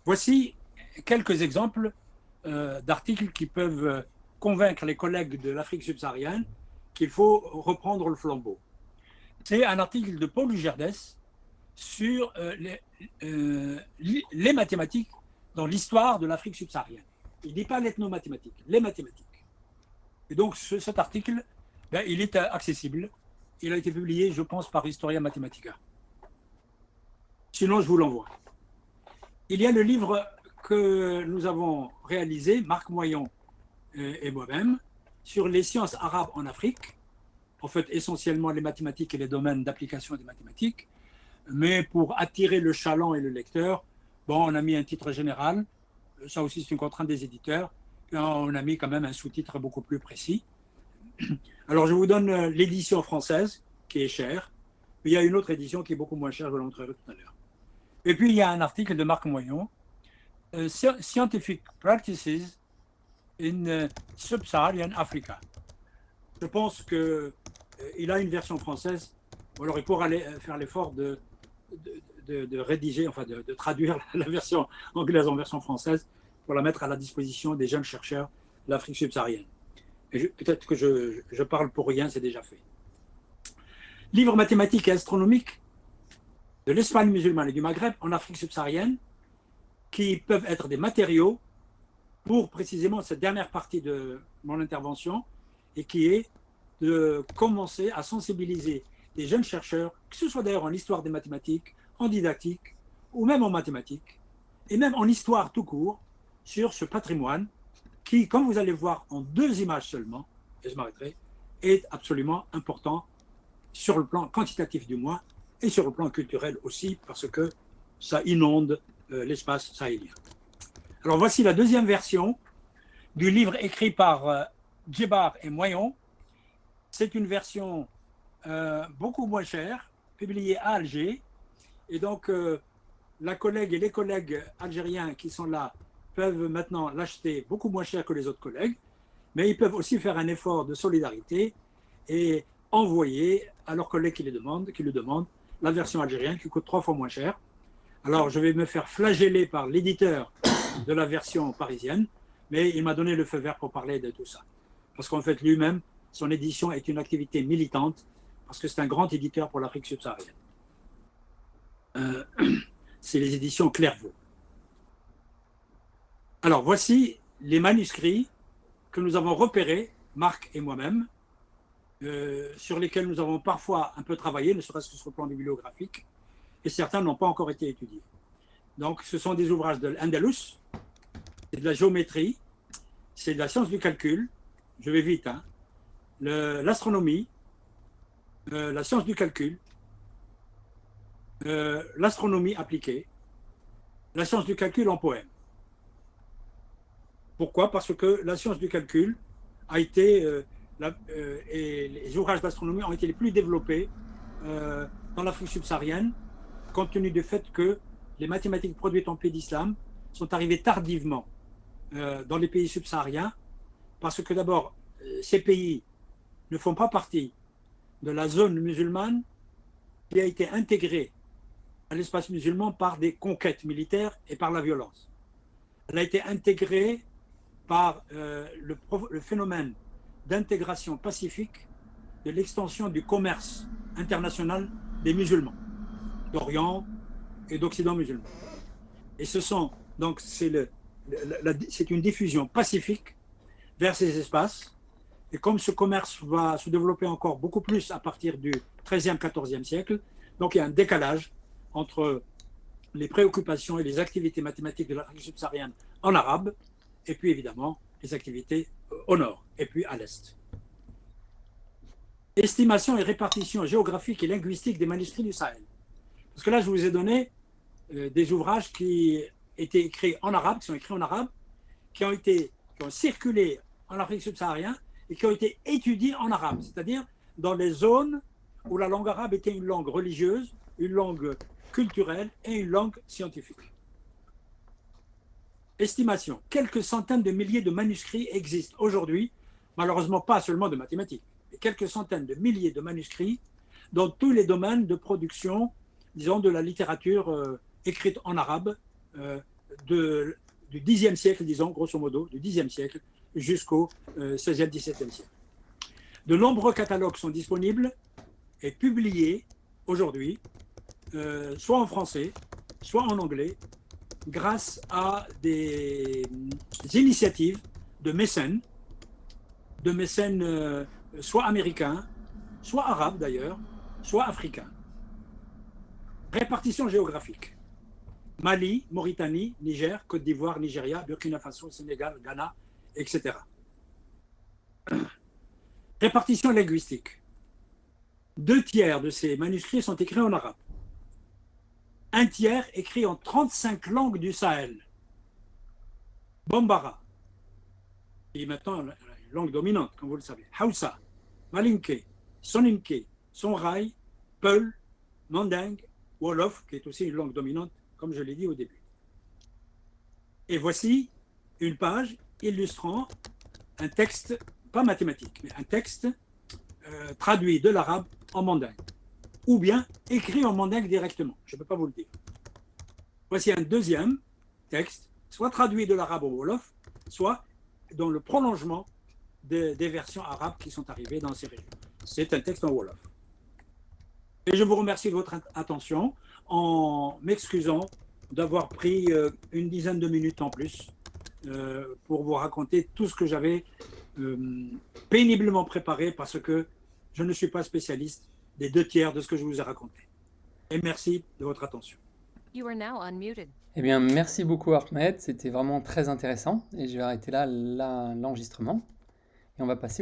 Voici quelques exemples d'articles qui peuvent convaincre les collègues de l'Afrique subsaharienne qu'il faut reprendre le flambeau. C'est un article de Paul Ugerdès sur les mathématiques dans l'histoire de l'Afrique subsaharienne. Il ne dit pas l'ethnomathématique, les mathématiques. Et donc cet article, il est accessible. Il a été publié, je pense, par Historia Mathematica. Sinon, je vous l'envoie. Il y a le livre que nous avons réalisé, Marc Moyon et moi-même, sur les sciences arabes en Afrique, en fait essentiellement les mathématiques et les domaines d'application des mathématiques, mais pour attirer le chaland et le lecteur, bon, on a mis un titre général, ça aussi c'est une contrainte des éditeurs, et on a mis quand même un sous-titre beaucoup plus précis. Alors je vous donne l'édition française, qui est chère, mais il y a une autre édition qui est beaucoup moins chère, je vous la montrerai tout à l'heure. Et puis il y a un article de Marc Moyon, Scientific Practices in Sub-Saharan Africa. je pense qu'il a une version française, ou alors il pourra faire l'effort de rédiger, enfin de traduire la version anglaise en version française pour la mettre à la disposition des jeunes chercheurs de l'Afrique subsaharienne. Peut-être que je parle pour rien, c'est déjà fait. Livres mathématiques et astronomiques de l'Espagne musulmane et du Maghreb en Afrique subsaharienne, qui peuvent être des matériaux pour précisément cette dernière partie de mon intervention, et qui est de commencer à sensibiliser des jeunes chercheurs, que ce soit d'ailleurs en histoire des mathématiques, en didactique, ou même en mathématiques, et même en histoire tout court, sur ce patrimoine qui, comme vous allez voir en 2 images seulement, et je m'arrêterai, est absolument important sur le plan quantitatif du moins, et sur le plan culturel aussi, parce que ça inonde l'espace sahélien. Alors voici la 2e version du livre écrit par Djebar et Moyon. C'est une version beaucoup moins chère, publiée à Alger. Et donc, la collègue et les collègues algériens qui sont là peuvent maintenant l'acheter beaucoup moins cher que les autres collègues, mais ils peuvent aussi faire un effort de solidarité et envoyer à leurs collègues qui le demandent, la version algérienne qui coûte 3 fois moins cher. Alors, je vais me faire flageller par l'éditeur de la version parisienne, mais il m'a donné le feu vert pour parler de tout ça. Parce qu'en fait, lui-même, son édition est une activité militante, parce que c'est un grand éditeur pour l'Afrique subsaharienne. C'est les éditions Clairvaux. Alors, voici les manuscrits que nous avons repérés, Marc et moi-même, sur lesquels nous avons parfois un peu travaillé, ne serait-ce que sur le plan bibliographique, et certains n'ont pas encore été étudiés. Donc, ce sont des ouvrages de l'Andalus, c'est de la géométrie, c'est de la science du calcul, je vais vite, hein, l'astronomie, la science du calcul, l'astronomie appliquée, la science du calcul en poème. Pourquoi? Parce que la science du calcul a été, et les ouvrages d'astronomie ont été les plus développés dans l'Afrique subsaharienne, compte tenu du fait que les mathématiques produites en pays d'islam sont arrivées tardivement dans les pays subsahariens, parce que d'abord, ces pays ne font pas partie de la zone musulmane qui a été intégrée à l'espace musulman par des conquêtes militaires et par la violence. Elle a été intégrée par le phénomène d'intégration pacifique de l'extension du commerce international des musulmans, d'Orient et d'Occident musulman. Et c'est une diffusion pacifique vers ces espaces. Et comme ce commerce va se développer encore beaucoup plus à partir du XIIIe, XIVe siècle, donc il y a un décalage entre les préoccupations et les activités mathématiques de l'Afrique subsaharienne en arabe, et puis évidemment les activités au nord, et puis à l'est. Estimation et répartition géographique et linguistique des manuscrits du Sahel. Parce que là, je vous ai donné des ouvrages qui étaient écrits en arabe, qui sont écrits en arabe, qui ont circulé en Afrique subsaharienne et qui ont été étudiés en arabe, c'est-à-dire dans les zones où la langue arabe était une langue religieuse, une langue culturelle et une langue scientifique. Estimation. Quelques centaines de milliers de manuscrits existent aujourd'hui, malheureusement pas seulement de mathématiques, mais quelques centaines de milliers de manuscrits dans tous les domaines de production, disons, de la littérature écrite en arabe du Xe siècle, disons, grosso modo, du Xe siècle jusqu'au XVIe, XVIIe siècle. De nombreux catalogues sont disponibles et publiés aujourd'hui, soit en français, soit en anglais, grâce à des initiatives de mécènes soit américains, soit arabes d'ailleurs, soit africains. Répartition géographique. Mali, Mauritanie, Niger, Côte d'Ivoire, Nigeria, Burkina Faso, Sénégal, Ghana, etc. Répartition linguistique. 2/3 de ces manuscrits sont écrits en arabe. 1/3 écrit en 35 langues du Sahel. Bambara, qui est maintenant une langue dominante, comme vous le savez. Hausa, Malinké, Soninké, Songhai, Peul, Manding, Wolof, qui est aussi une langue dominante, comme je l'ai dit au début. Et voici une page illustrant un texte, pas mathématique, mais un texte traduit de l'arabe en mandingue, ou bien écrit en mandingue directement. Je ne peux pas vous le dire. Voici un deuxième texte, soit traduit de l'arabe au wolof, soit dans le prolongement des versions arabes qui sont arrivées dans ces régions. C'est un texte en wolof. Et je vous remercie de votre attention en m'excusant d'avoir pris une dizaine de minutes en plus pour vous raconter tout ce que j'avais péniblement préparé parce que je ne suis pas spécialiste des 2/3 de ce que je vous ai raconté. Et merci de votre attention. You are now unmuted. Eh bien, merci beaucoup Ahmed, c'était vraiment très intéressant et je vais arrêter là l'enregistrement et on va passer aux